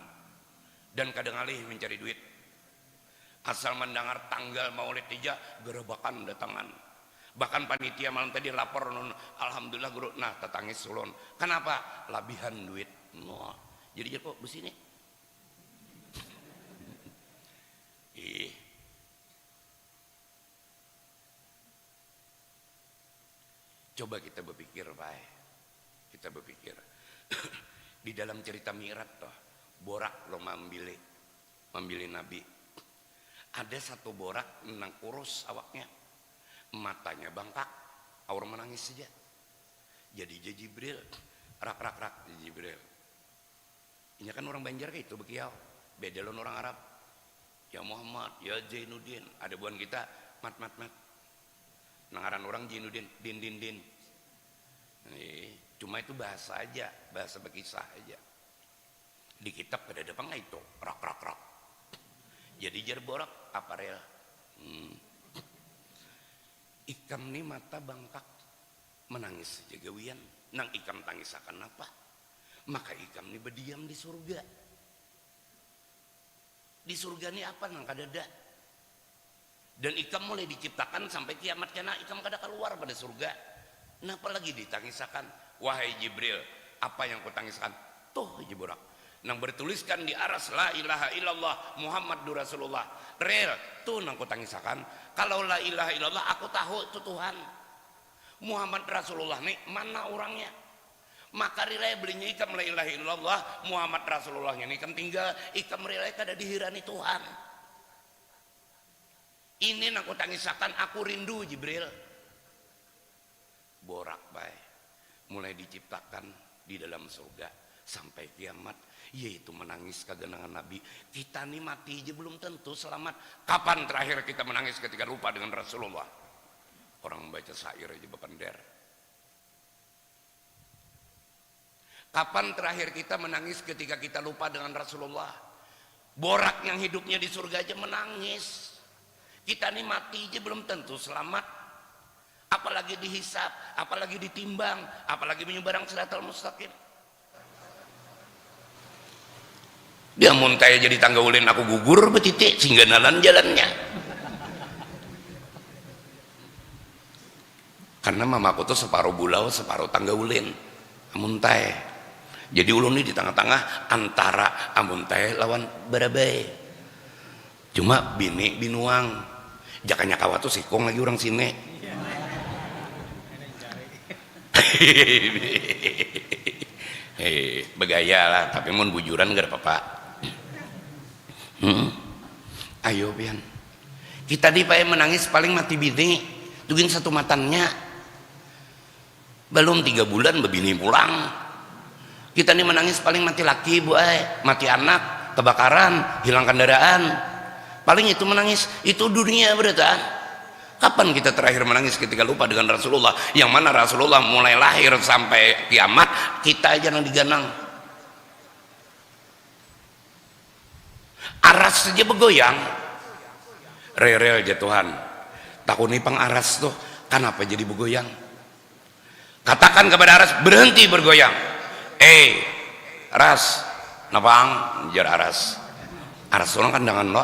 Dan kadang alih mencari duit. Asal mendengar tanggal Maulid Ija, gerebakan datangan. Bahkan panitia malam tadi lapor, alhamdulillah guru, nah tetangis ulun. Kenapa? Labihan duit. No. Jadi kok besini. Coba kita berpikir, Pak. Kita berpikir. Di dalam cerita Mi'raj toh, borak lo membilih Nabi. Ada satu borak nang kurus awaknya. Matanya bangkak, orang menangis saja. Jadi Jibril, rak Jibril. Ini kan orang Banjar kayak itu bekiau, beda lon orang Arab. Ya Muhammad, ya Zainuddin, ada buan kita mat. Nangaran orang Zainuddin, din. Cuma itu bahasa aja, bahasa berkisah aja. Di kitab ada apa nggak itu, rak. Jadi jar borak aparel. Ikam ni mata bangkak menangis saja gawian, nang ikam tangis akan apa? Maka ikam ni berdiam di surga. Di surga ni apa nang kadada? Dan ikam mulai diciptakan sampai kiamat kena ikam kada keluar pada surga. Napa lagi ditangisakan? Wahai Jibril, apa yang kau tangiskan? Tuh Jibril, nang bertuliskan di aras la ilaha illallah Muhammadur Rasulullah. Real tuh nang kau tangisakan. Kalau la ilaha illallah aku tahu itu Tuhan. Muhammad Rasulullah nih mana orangnya? Maka rilai belinya ikam la ilaha illallah Muhammad Rasulullahnya nih ikam tinggal ikam rilai kada dihirani Tuhan. Ini nang kau tangisakan aku rindu Jibril. Borak baik. Mulai diciptakan di dalam surga sampai kiamat, yaitu menangis kegenangan Nabi. Kita nih mati aja belum tentu selamat. Kapan terakhir kita menangis ketika lupa dengan Rasulullah? Orang membaca syair aja bepender. Kapan terakhir kita menangis ketika kita lupa dengan Rasulullah? Borak yang hidupnya di surga aja menangis Kita nih mati aja belum tentu selamat, apalagi dihisab, apalagi ditimbang, apalagi menyeberang siratal mustaqim. Dia muntah jadi tangga ulin aku gugur betitik sehingga nalan jalannya. Karena mamaku tuh separuh bulau separuh tangga ulin muntah. Jadi ulun ini di tengah-tengah antara amuntai lawan barabai. Cuma bini binuang. Jakanya kawat tuh sikong lagi orang sini. Begaya lah, tapi mun bujuran gak ada apa-apa. Ayo pian. Kita di pae menangis paling mati bini. Tugin satu matannya. Belum 3 bulan bebini pulang. Kita nih menangis paling mati laki bu mati anak, kebakaran, hilang kendaraan. Paling itu menangis, itu dunia berarti. Kapan kita terakhir menangis ketika lupa dengan Rasulullah? Yang mana Rasulullah mulai lahir sampai kiamat, kita aja yang diganang. Aras saja bergoyang. Rel jatuhan. Takut nipang aras tuh, kenapa jadi bergoyang? Katakan kepada aras, berhenti bergoyang. Aras, napang jar aras. Aras orang kan dengan lo.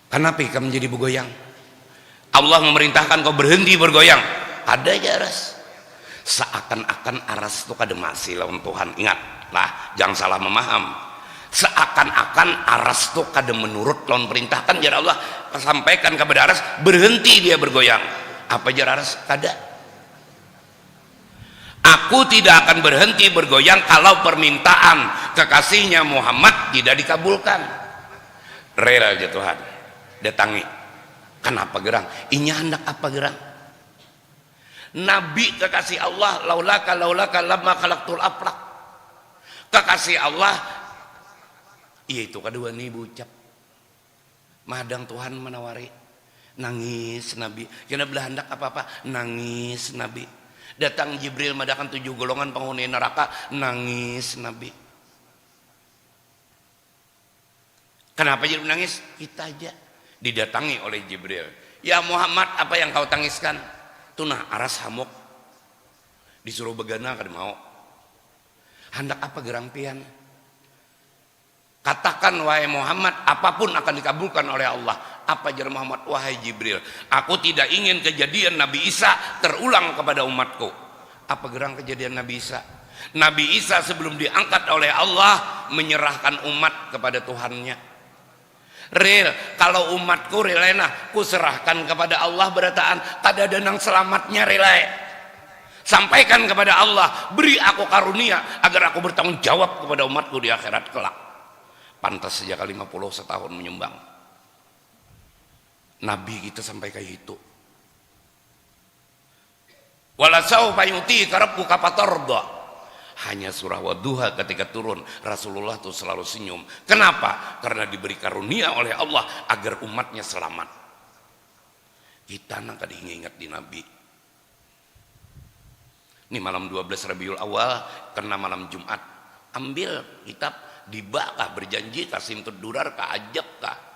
Kenapa kamu menjadi bergoyang? Allah memerintahkan kau berhenti bergoyang. Ada aja aras. Seakan-akan aras itu kademasi lawan Tuhan. Ingatlah, jangan salah memaham. Seakan-akan aras itu kadem menurut lawan perintahkan jar Allah. Sampaikan kepada aras, berhenti dia bergoyang. Apa jar aras? Kada. Aku tidak akan berhenti bergoyang kalau permintaan kekasihnya Muhammad tidak dikabulkan. Rela aja Tuhan. Datangi. Kenapa gerang? Inya hendak apa gerang? Nabi kekasih Allah, laulaka lama khalaqtul aflaq. Kekasih Allah, iya itu kedua nih bucap. Madang Tuhan menawari. Nangis Nabi. Kena belah hendak apa-apa, nangis Nabi. Datang Jibril madakan 7 golongan penghuni neraka, nangis Nabi. Kenapa jadi menangis? Kita aja didatangi oleh Jibril. Ya Muhammad, apa yang kau tangiskan? Tunah aras hamuk. Disuruh begana kada mau. Hendak apa gerampian? Katakan wahai Muhammad, apapun akan dikabulkan oleh Allah. Apa jar Muhammad? Wahai Jibril, aku tidak ingin kejadian Nabi Isa terulang kepada umatku. Apa gerang kejadian Nabi Isa? Nabi Isa sebelum diangkat oleh Allah menyerahkan umat kepada Tuhannya. Real, kalau umatku relena, ku serahkan kepada Allah berataan, kada ada nang selamatnya relai. Sampaikan kepada Allah, beri aku karunia agar aku bertanggung jawab kepada umatku di akhirat kelak. Pantas sejak 50 setahun menyumbang. Nabi kita sampai kayak itu. Walasau payuti karabku kapatorda. Hanya surah Wadduha ketika turun Rasulullah tuh selalu senyum. Kenapa? Karena diberi karunia oleh Allah agar umatnya selamat. Kita nang kada ingat di Nabi. Ini malam 12 Rabiul Awal karena malam Jumat. Ambil kitab dibakah berjanji kasih durar ka ajab kah.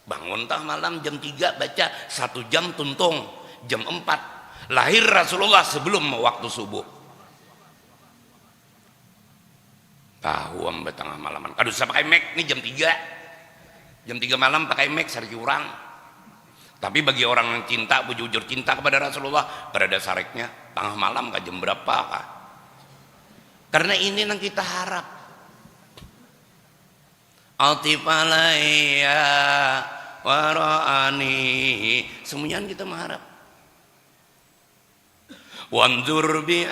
Bangun tah malam jam 3 baca 1 jam tuntung jam 4 lahir Rasulullah sebelum waktu subuh. Tahu ambe tengah malaman kadu usah pakai mic nih jam 3 malam pakai mic sarki urang. Tapi bagi orang yang cinta jujur cinta kepada Rasulullah pada dasarnya tengah malam ke jam berapa kah? Karena ini yang kita harap. Altifalaya warani, semuanya kita mengharap. Wanzur bi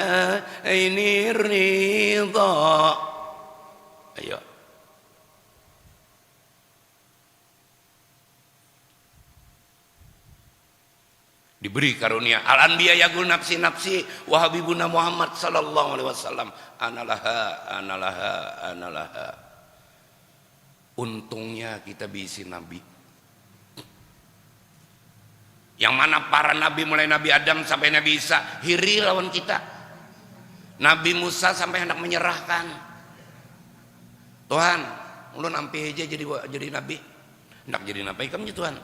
aini ridha. Ayo. Diberi karunia al-anbiya yaqul nafsi nafsi wa habibuna Muhammad sallallahu alaihi wasallam analaha. Untungnya kita bisi nabi. Yang mana para nabi mulai Nabi Adam sampai Nabi Isa hiri lawan kita. Nabi Musa sampai hendak menyerahkan. Tuhan, ulun ampe aja jadi nabi. Hendak jadi nabi ikam ya Tuhan.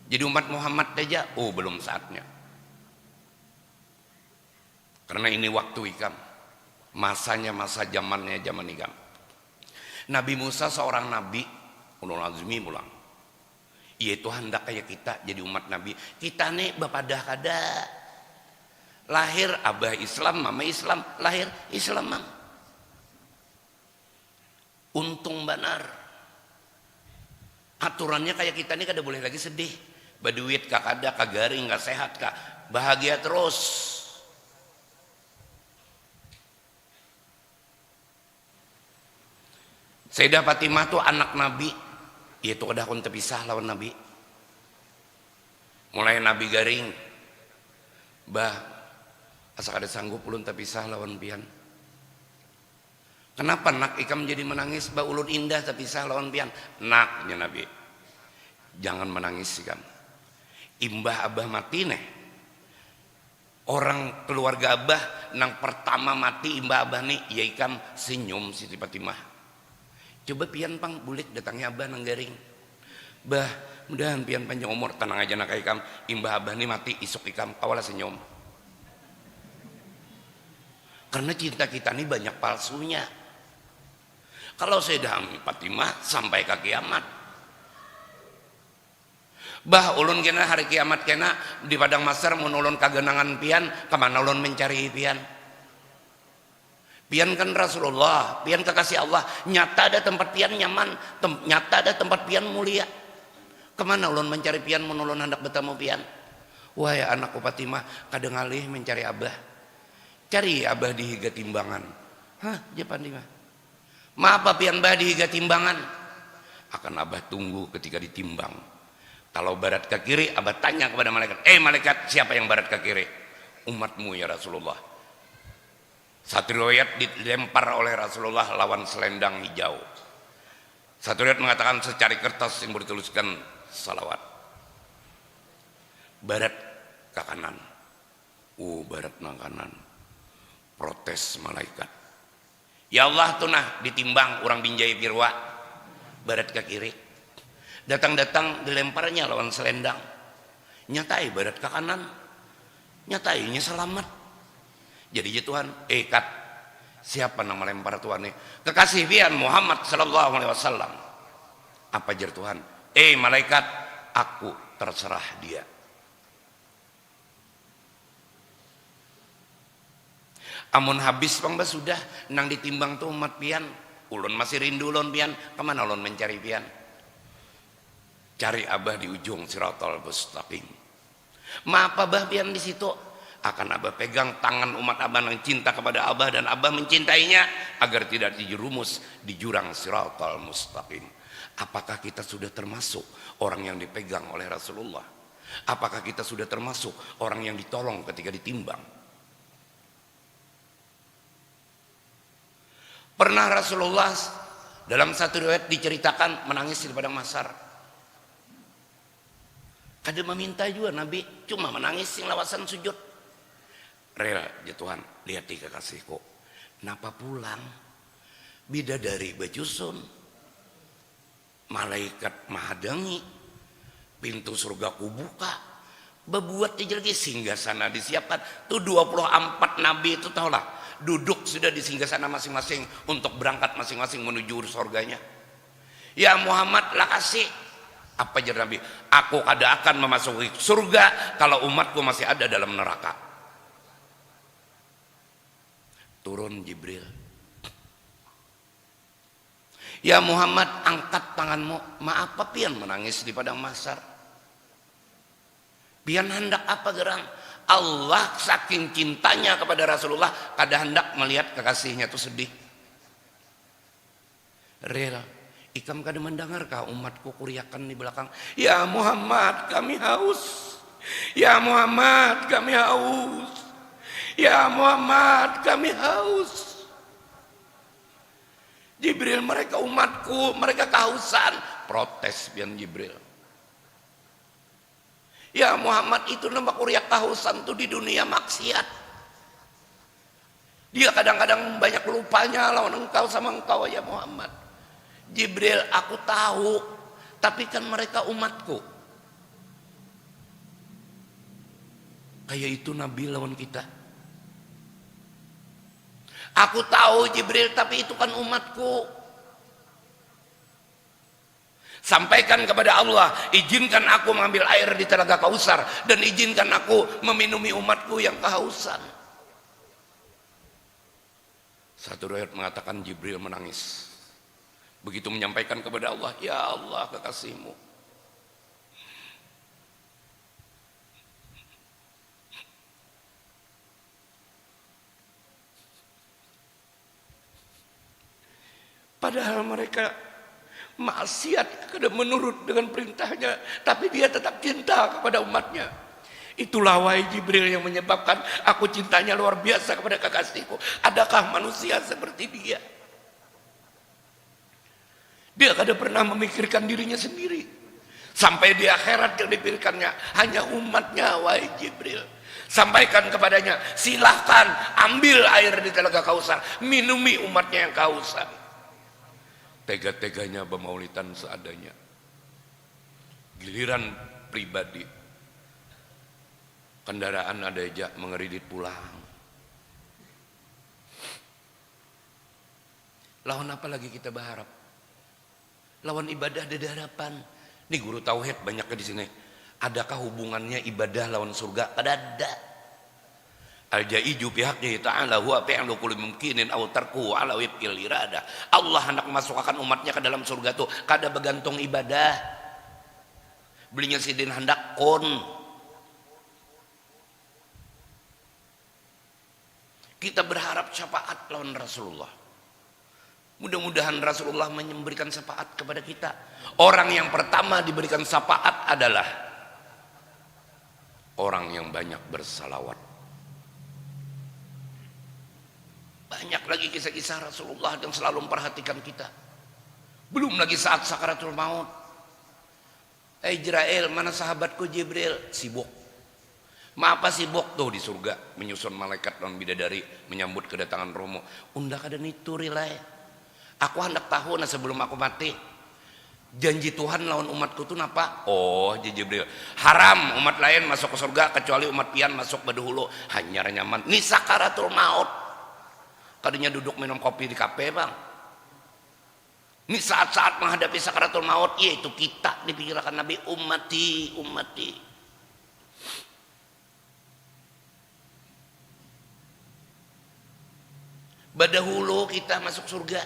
Jadi umat Muhammad aja, oh belum saatnya. Karena ini waktu ikam. Masanya masa zamannya zaman ikam. Nabi Musa seorang nabi, ulul azmi mulang. Yaitu hendak kayak kita jadi umat nabi. Kita nih bapadah kada. Lahir abah Islam, mama Islam, lahir Islam mang. Untung benar. Aturannya kayak kita nih kada boleh lagi sedih. Baduit kak kada, kak garing, kak sehat kak. Bahagia terus. Sayyidah Fatimah tuh anak Nabi, yaitu kada kon terpisah lawan Nabi. Mulai Nabi garing, bah, asa kada sanggup ulun terpisah lawan pian. Kenapa nak ikam jadi menangis? Bah ulun indah terpisah lawan pian. Naknya Nabi, jangan menangis ikam. Imbah abah mati nih. Orang keluarga abah nang pertama mati imbah abah nih, ya ikam senyum Siti Fatimah. Coba pian pang bulik datangnya abah nang garing. Bah, mudahan pian panjang umur, tenang aja nak ikam. Imbah abah nih mati isuk ikam kawala senyum. Karena cinta kita nih banyak palsunya. Kalau Sayyidah Fatimah sampai ke kiamat. Bah ulun kena hari kiamat kena di padang mahsyar mun ulun kagenangan pian, kemana ulun mencari pian? Pian kan Rasulullah, pian kekasih Allah, nyata ada tempat pian nyaman, nyata ada tempat pian mulia. Kemana ulun mencari pian mun ulun hendak bertemu pian? Wahai anakku Fatimah, kadang alih mencari abah. Cari abah di higa timbangan. Hah, japan di mah. Maaf pian bah di higa timbangan. Akan abah tunggu ketika ditimbang. Kalau barat ke kiri, abah tanya kepada malaikat, malaikat siapa yang barat ke kiri? Umatmu ya Rasulullah. Satu riwayat dilempar oleh Rasulullah lawan selendang hijau. Satu riwayat mengatakan secari kertas yang bertuliskan salawat. Barat ke kanan. Barat ke kanan. Protes malaikat. Ya Allah tunah ditimbang orang binjai pirwa. Barat ke kiri. Datang-datang dilemparnya lawan selendang. Nyatai barat ke kanan. Nyatainya selamat. Jadi ya Tuhan, kat siapa nama lempar Tuhan ini? Kekasih pian Muhammad sallallahu alaihi wasallam. Apa jar Tuhan? Malaikat, aku terserah dia. Amun habis bang sudah nang ditimbang tuh umat pian. Ulun masih rindu ulun pian. Kemana ulun mencari pian? Cari abah di ujung Siratal Mustaqim. Maaf abah pian di situ. Akan abah pegang tangan umat abah yang cinta kepada abah dan abah mencintainya agar tidak dijerumus di jurang Siratal Mustaqim. Apakah kita sudah termasuk orang yang dipegang oleh Rasulullah? Apakah kita sudah termasuk orang yang ditolong ketika ditimbang? Pernah Rasulullah dalam satu riwayat diceritakan menangis di padang mahsyar. Kada meminta juga Nabi, cuma menangis sing lawasan sujud. Rela ya Tuhan, lihat kekasihku. Kenapa pulang? Bidadari bajusun. Malaikat mahadangi. Pintu surga kubuka. Bebuat aja lagi singgasana disiapkan. Tuh 24 Nabi itu tahulah. Duduk sudah di singgasana masing-masing untuk berangkat masing-masing menuju surganya. Ya Muhammad lah kasih. Apa jar Nabi? Aku kada akan memasuki surga kalau umatku masih ada dalam neraka. Turun Jibril. Ya Muhammad, angkat tanganmu. Maaf pian menangis di padang mahsyar. Pian hendak apa gerang? Allah saking cintanya kepada Rasulullah kada hendak melihat kekasihnya itu sedih. Rela. Ikam kada mendengar kah umatku kuriakan di belakang? Ya Muhammad kami haus. Ya Muhammad kami haus. Ya Muhammad kami haus. Jibril, mereka umatku, mereka kehausan. Protes pian Jibril. Ya Muhammad, itu nampak kuriak kehausan tuh di dunia maksiat. Dia kadang-kadang banyak lupanya lawan engkau sama engkau ya Muhammad. Jibril, aku tahu, tapi kan mereka umatku. Kayak itu Nabi lawan kita. Aku tahu Jibril, tapi itu kan umatku. Sampaikan kepada Allah, izinkan aku mengambil air di Telaga Kausar dan izinkan aku meminumi umatku yang kehausan. Satu riwayat mengatakan Jibril menangis. Begitu menyampaikan kepada Allah, ya Allah, kekasihmu. Padahal mereka maksiat kada menurut dengan perintahnya, tapi dia tetap cinta kepada umatnya. Itulah wahai Jibril yang menyebabkan aku cintanya luar biasa kepada kekasihku. Adakah manusia seperti dia? Dia kada pernah memikirkan dirinya sendiri. Sampai di akhirat yang dipikirkannya hanya umatnya, wahai Jibril. Sampaikan kepadanya, silahkan ambil air di Telaga Kausar, minumi umatnya yang kehausan. Tega-teganya bermaulidan seadanya. Giliran pribadi, kendaraan ada aja mengeridit pulang. Lawan apa lagi kita berharap? Lawan ibadah ada harapan. Nih guru tauhid banyaknya di sini. Adakah hubungannya ibadah lawan surga? Ada. Al-jaiju bihaqi ta'ala huwa fi'lu kulli mumkinin aw tarku ala wifqil irada. Allah hendak memasukkan umatnya ke dalam surga tuh kada bergantung ibadah. Belinya sidin hendak kun. Kita berharap syafaat lawan Rasulullah. Mudah-mudahan Rasulullah memberikan syafaat kepada kita. Orang yang pertama diberikan syafaat adalah orang yang banyak bersalawat. Banyak lagi kisah-kisah Rasulullah yang selalu memperhatikan kita. Belum lagi saat sakaratul maut. Jibril, mana sahabatku Jibril? Sibuk. Apa sibuk tuh di surga menyusun malaikat dan bidadari menyambut kedatangan Romo. Undak ada nituri lah. Aku hendak tahu sebelum aku mati. Janji Tuhan lawan umatku tuh napa? Oh, Jibril, haram umat lain masuk ke surga kecuali umat pian masuk baduhulu. Hanya nyaman. Ini sakaratul maut. Tadinya duduk minum kopi di kafe bang. Ini saat-saat menghadapi sakaratul maut, yaitu kita dipikirkan Nabi, ummati. Badahulu kita masuk surga.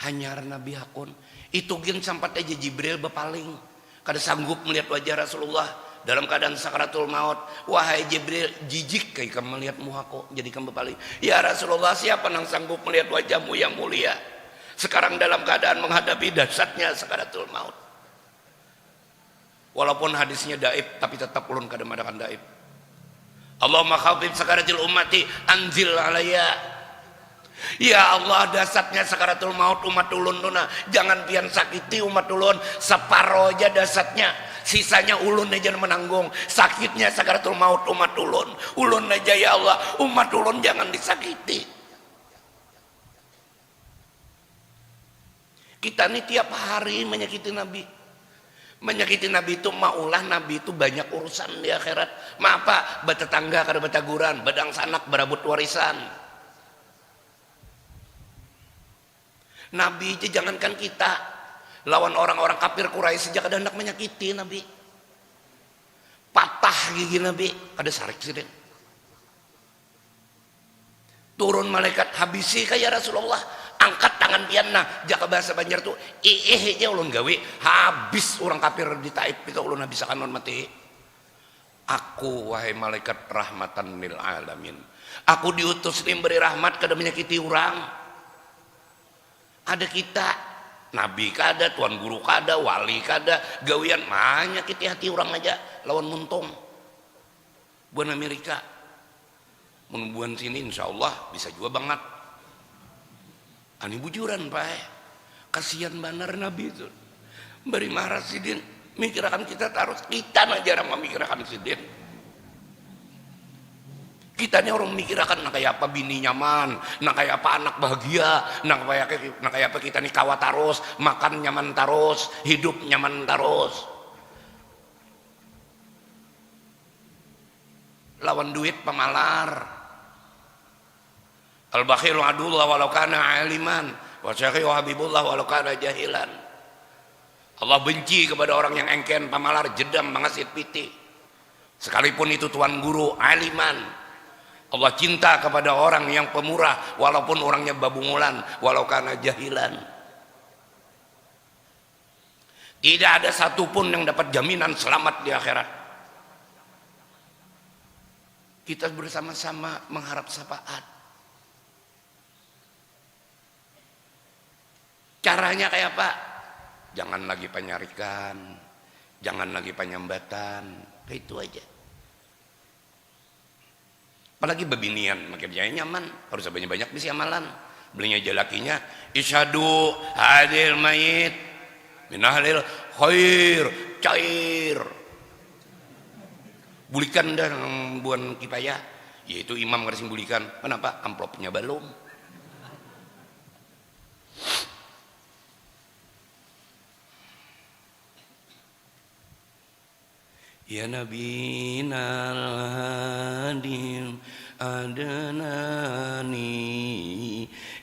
Hanyar Nabi hakun. Itu gen sampai aja Jibril berpaling. Kada sanggup melihat wajah Rasulullah dalam keadaan sakaratul maut. Wahai Jibril, jijik kayak kamu melihat muhaku, jadi kamu berpaling. Ya Rasulullah, siapa yang sanggup melihat wajahmu yang mulia sekarang dalam keadaan menghadapi dahsyatnya sakaratul maut? Walaupun hadisnya daib, tapi tetap ulun kada madakan daib. Allahumma khafif sakaratil ummati anzil alayya. Ya Allah, dasarnya sakaratul maut umat ulun tuna, jangan pian sakiti umat ulun separoh aja dasarnya, sisanya ulun aja menanggung sakitnya sakaratul maut umat ulun aja ya Allah, umat ulun jangan disakiti. Kita ini tiap hari menyakiti Nabi itu maulah Nabi itu banyak urusan di akhirat. Apa? Bertetangga kada bertaguran, badang sanak berabut warisan. Nabi aja jangankan kita, lawan orang-orang kafir Quraisy sejak ada hendak menyakiti Nabi. Patah gigi Nabi, kada sarik sidin. Turun malaikat habisi kaya Rasulullah, angkat tangan pianna, jaka bahasa Banjar tuh aja ulun gawe, habis orang kafir di Taif itu ulun habis akan mati. Aku wahai malaikat rahmatan lil alamin. Aku diutus memberi rahmat kada menyakiti orang. Ada kita, nabi kada, tuan guru kada, wali kada, gawian menyakiti hati orang aja lawan muntung. Buan Amerika, buan sini insya Allah bisa juga banget. Ani bujuran pak, kasihan benar nabi itu. Beri marah sidin, mikirkan kita taruh kita aja orang memikirkan sidin. Kita Kita ini orang mikir akan nak kayak apa bini nyaman, nak kayak apa anak bahagia, nak kayak apa kita nih kawat terus, makan nyaman terus, hidup nyaman terus. Lawan duit pemalar. Al-bakhilu adullah walau kana aliman, wa syakhiyu habibullah walau kana jahilan. Allah benci kepada orang yang engken, pamalar, jedam, mengasit piti. Sekalipun itu tuan guru, aliman. Allah cinta kepada orang yang pemurah walaupun orangnya babungulan, walau karena jahilan. Tidak ada satupun yang dapat jaminan selamat di akhirat. Kita bersama-sama mengharap syafaat. Caranya kayak apa? Jangan lagi penyarikan, jangan lagi penyambatan, kayak itu aja. Apalagi bebinian, makin jaya nyaman, harus banyak-banyak bisa amalan. Belinya jalakinya, isyadu hadil mayit minahlil khair cair. Bulikan dan buan kipayah, yaitu imam ngasih bulikan. Kenapa? Amplopnya belum. Ya Nabi Nadim Adnani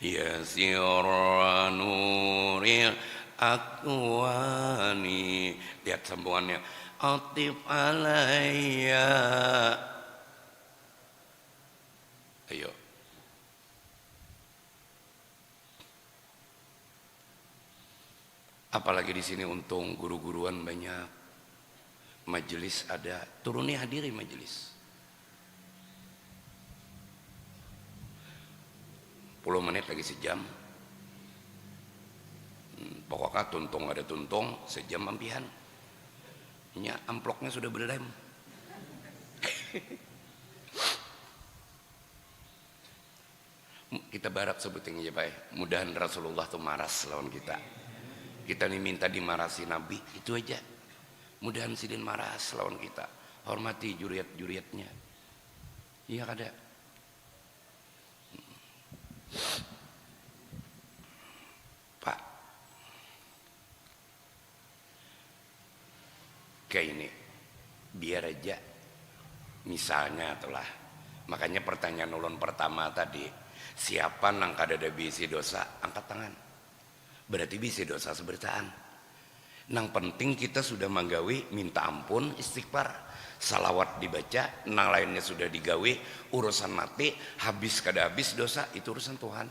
Ya Siranuril Akwani. Lihat sambungannya, Atif alayya. Ayo. Apalagi di sini untung guru-guruan banyak. Majelis ada, turuni hadiri majelis. 10 menit lagi sejam. Pokoknya tuntung ada tuntung, sejam mampihan. Nya amploknya sudah berlem. Kita barap sebutin aja Pak. Mudahan Rasulullah tuh maras lawan kita. Kita nih minta dimarasi Nabi, itu aja. Mudahan sidin maras lawan kita. Hormati juriat-juriatnya. Iya kada. Pak, kayak ini biar aja misalnya itulah. Makanya pertanyaan ulun pertama tadi, siapa nang kada ada bisi dosa, angkat tangan. Berarti bisi dosa sebertaan. Nang penting kita sudah menggawi minta ampun, istighfar, salawat dibaca, nang lainnya sudah digawi, urusan mati habis kada habis dosa itu urusan Tuhan.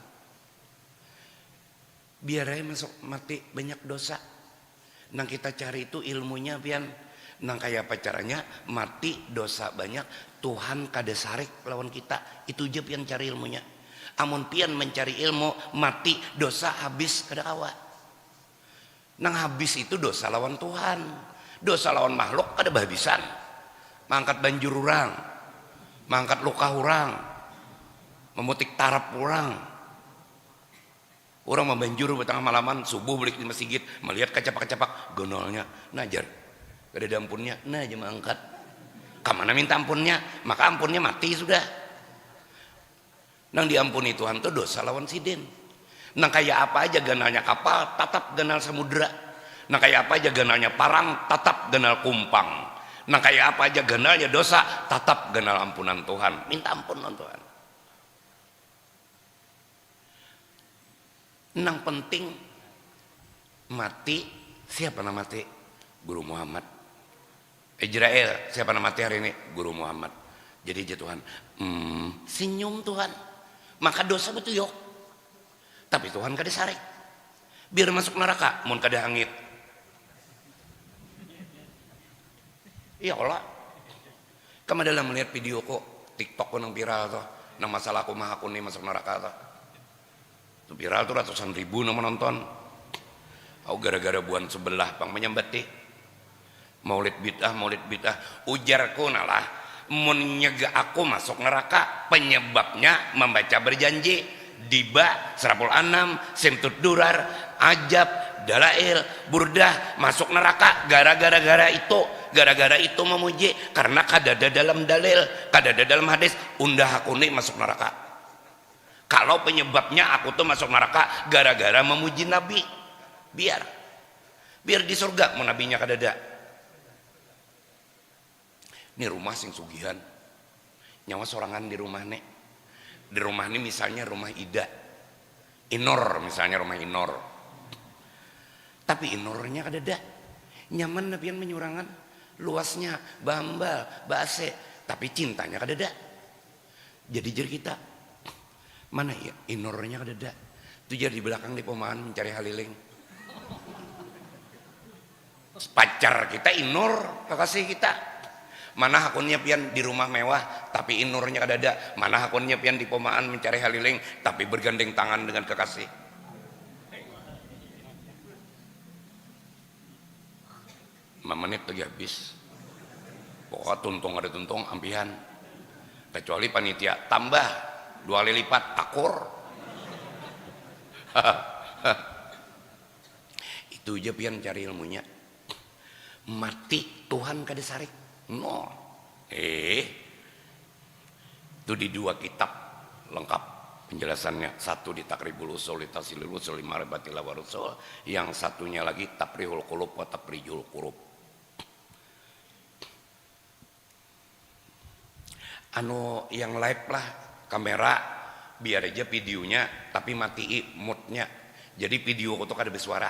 Biar aja masuk mati banyak dosa. Nang kita cari itu ilmunya pian. Nang kayak apa caranya mati dosa banyak, Tuhan kada sarik lawan kita. Itu aja pian cari ilmunya. Amun pian mencari ilmu mati dosa habis kada kawa. Nang habis itu dosa lawan Tuhan, dosa lawan makhluk kada bahabisan. Mangkat banjur orang, mangkat luka orang, memutik tarap orang. Orang membanjur tengah malaman subuh balik di masjid melihat kacapak-kacapak gonolnya, najar kada ada ampunnya, nah aja mangkat. Kamana minta ampunnya, maka ampunnya mati sudah. Nang diampuni Tuhan tuh dosa lawan sidin. Nang kayak apa aja ganalnya kapal, tatap ganal samudra. Nang kayak apa aja ganalnya parang, tatap ganal kumpang. Nang kayak apa aja ganalnya dosa, tatap ganal ampunan Tuhan. Minta ampun Tuhan. Nang penting mati, siapa nama mati? Guru Muhammad. Israel, siapa nama mati hari ini? Guru Muhammad. Jadi Tuhan, senyum Tuhan. Maka dosa betul yok. Tapi Tuhan kada sarik. Biar masuk neraka, mun kada hangit. Iya Allah. Kamu dalam melihat video kok TikTok nang viral tuh, nang masalah aku mah aku nih masuk neraka tuh. Itu viral tuh ratusan ribu nang menonton. Aku gara-gara buan sebelah pang menyambati. Maulid bid'ah, ujarku nalah mun nyegah aku masuk neraka penyebabnya membaca berjanji. Diba, Serapul Anam, Simtud Durar, Ajab, Dalail, Burdah masuk neraka gara-gara itu gara-gara itu memuji, karena kadada dalam dalil, kadada dalam hadis, undah aku nih masuk neraka. Kalau penyebabnya aku tuh masuk neraka gara-gara memuji Nabi, biar di surga mau nabinya kadada. Ini rumah sing sugihan, nyawa sorangan di rumah nih. Di rumah ini misalnya rumah Ida, Inor misalnya rumah Inor. Tapi Inornya kadada nyaman nabian menyurangan, luasnya bambal base, tapi cintanya kadada. Jadi jер kita mana ya Inornya kadada, itu jadi di belakang di pemaan mencari haliling. Pacar kita Inor kekasih kita, mana hakunnya pian di rumah mewah tapi Inurnya kadada, mana hakunnya pian di pemaan mencari haliling tapi bergandeng tangan dengan kekasih. 5 menit lagi habis. Pokoknya tuntung ada tuntung ampihan, kecuali panitia tambah 2 kali lipat akur. Itu aja pian cari ilmunya. Mati Tuhan kada sarik no. Itu di 2 kitab lengkap penjelasannya. Satu di Takribul Usul, di Tasilul Usul, di Ma'rifatil Warusul. Yang satunya lagi Taprihul Qulub wa Taprijul Qurub. Yang live lah kamera, biar aja videonya tapi matiin moodnya, jadi video itu kada bersuara.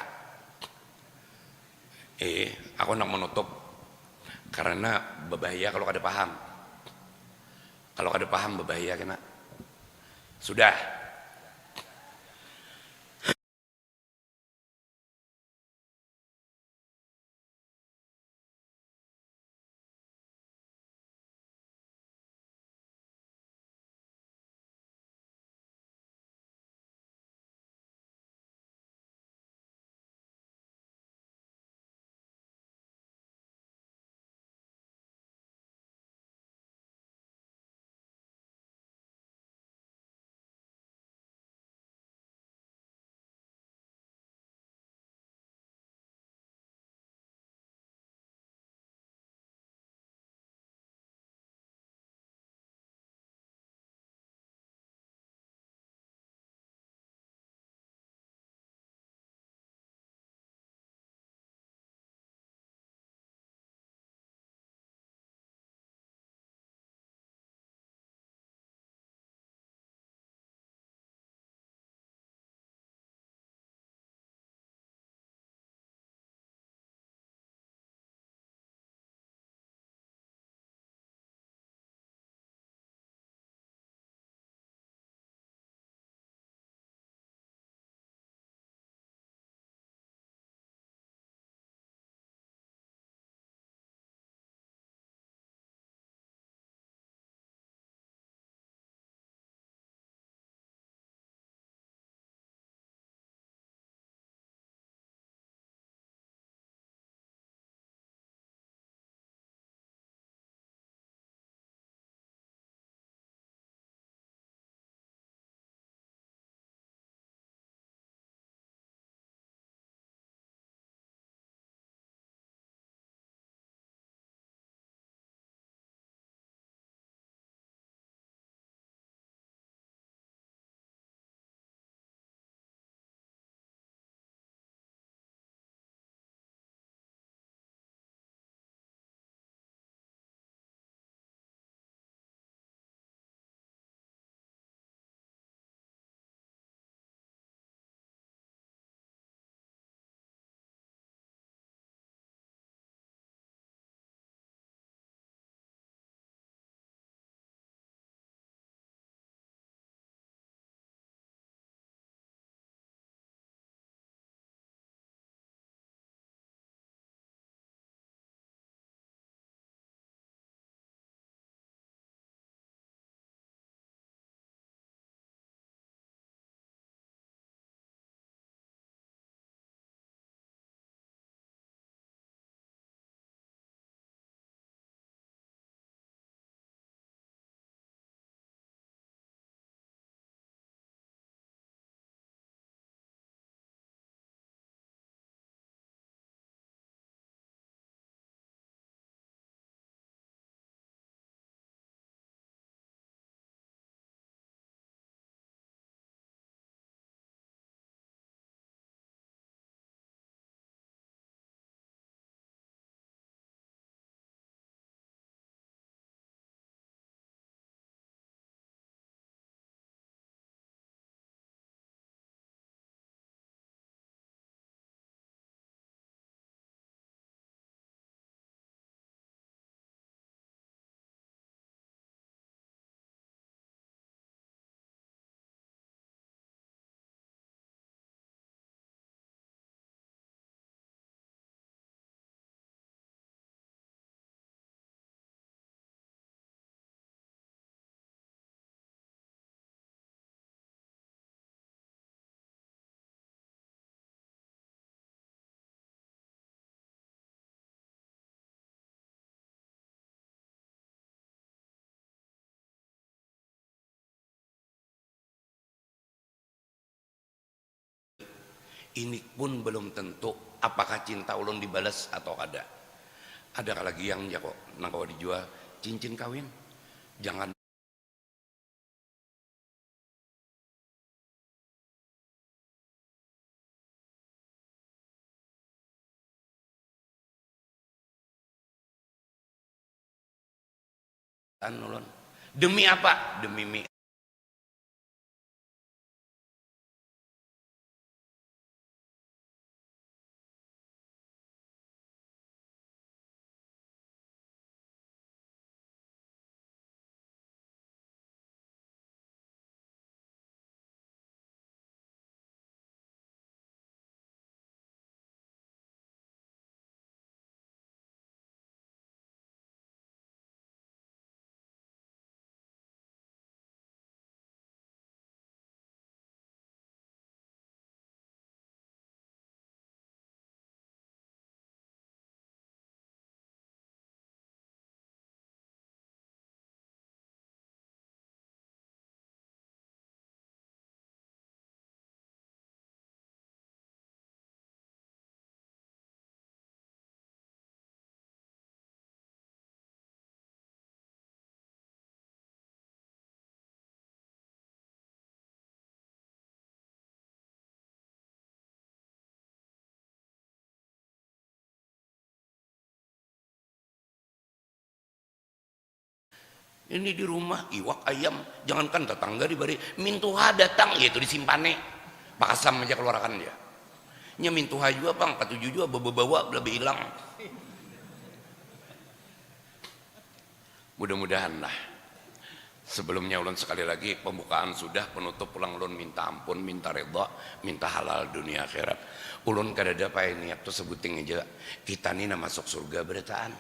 Aku nak menutup karena berbahaya kalau kada paham. Kalau kada paham berbahaya kena. Sudah. Ini pun belum tentu apakah cinta ulun dibalas atau ada. Ada lagi yang ya kok nang kalau dijual cincin kawin, jangan ulun. Demi apa? Demi mi. Ini di rumah iwak ayam, jangankan tetangga dibari mintuha datang yaitu disimpane pakasam aja keluarkan dia nya mintuha juga bang katuju juga bawa lebih hilang. Mudah-mudahan lah. Sebelumnya ulun sekali lagi pembukaan sudah, penutup pulang ulun minta ampun, minta redha, minta halal dunia akhirat. Ulun kadada pae niat tuh sebuting aja kita nih masuk surga beretaan.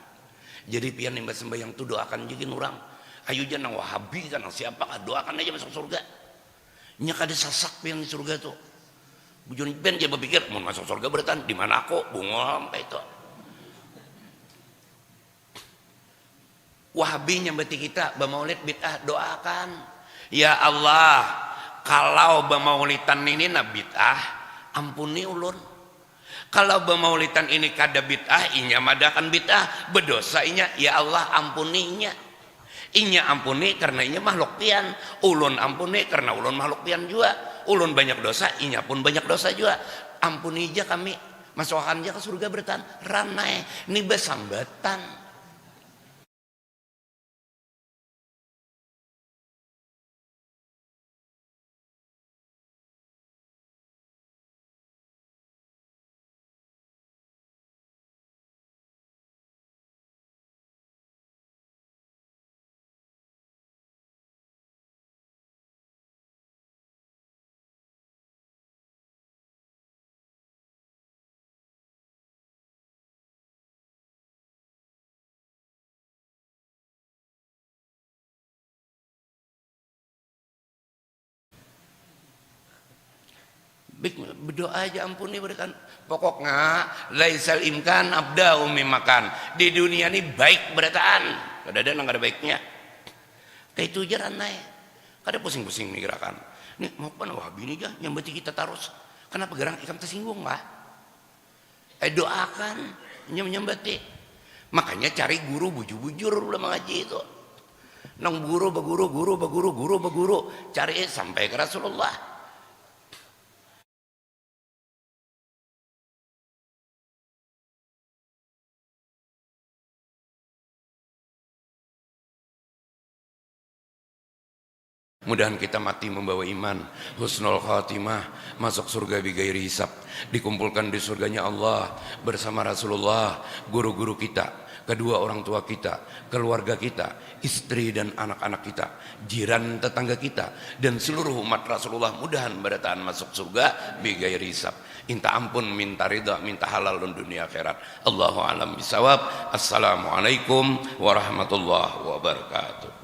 Jadi pian nimba sembahyang tuh doakan jigin orang. Ayo jangan wahabi kan siapa doakan aja masuk surga. Nya kada sasak pian di surga tuh. Bujun ben dia berpikir mau masuk surga beretaan di mana kok bungol sampai itu. Wahabi nyambati kita bamaulid bid'ah doakan ya Allah kalau bamaulitan ini na bid'ah ampuni ulun, kalau bamaulitan ini kada bid'ah inya madakan bid'ah berdosa inya ya Allah ampuninya inya ampuni karena inya makhluk pian, ulun ampuni karena ulun makhluk pian juga, ulun banyak dosa inya pun banyak dosa juga, ampuni aja kami masukkan aja ke surga bertahan ranai ini besambatan. Berdoa aja ampuni berikan pokoknya laisal imkan abda umi makan di dunia ini baik berataan kada ada baiknya kayak itu aja ranai kada pusing-pusing mikirakan nih mau apa wahabi ini aja yang berarti kita terus kenapa gerang ikan tersinggung lah doakan nyambati makanya cari guru bujur-bujur udah mengaji itu nang guru baguru cari sampai ke Rasulullah. Mudahan kita mati membawa iman, husnul khatimah, masuk surga bighairi hisab, dikumpulkan di surganya Allah bersama Rasulullah, guru-guru kita, kedua orang tua kita, keluarga kita, istri dan anak-anak kita, jiran tetangga kita, dan seluruh umat Rasulullah mudahan berataan masuk surga bighairi hisab. Minta ampun, minta ridha, minta halal dan dunia akhirat. Allahu a'lam bishawab. Assalamualaikum warahmatullahi wabarakatuh.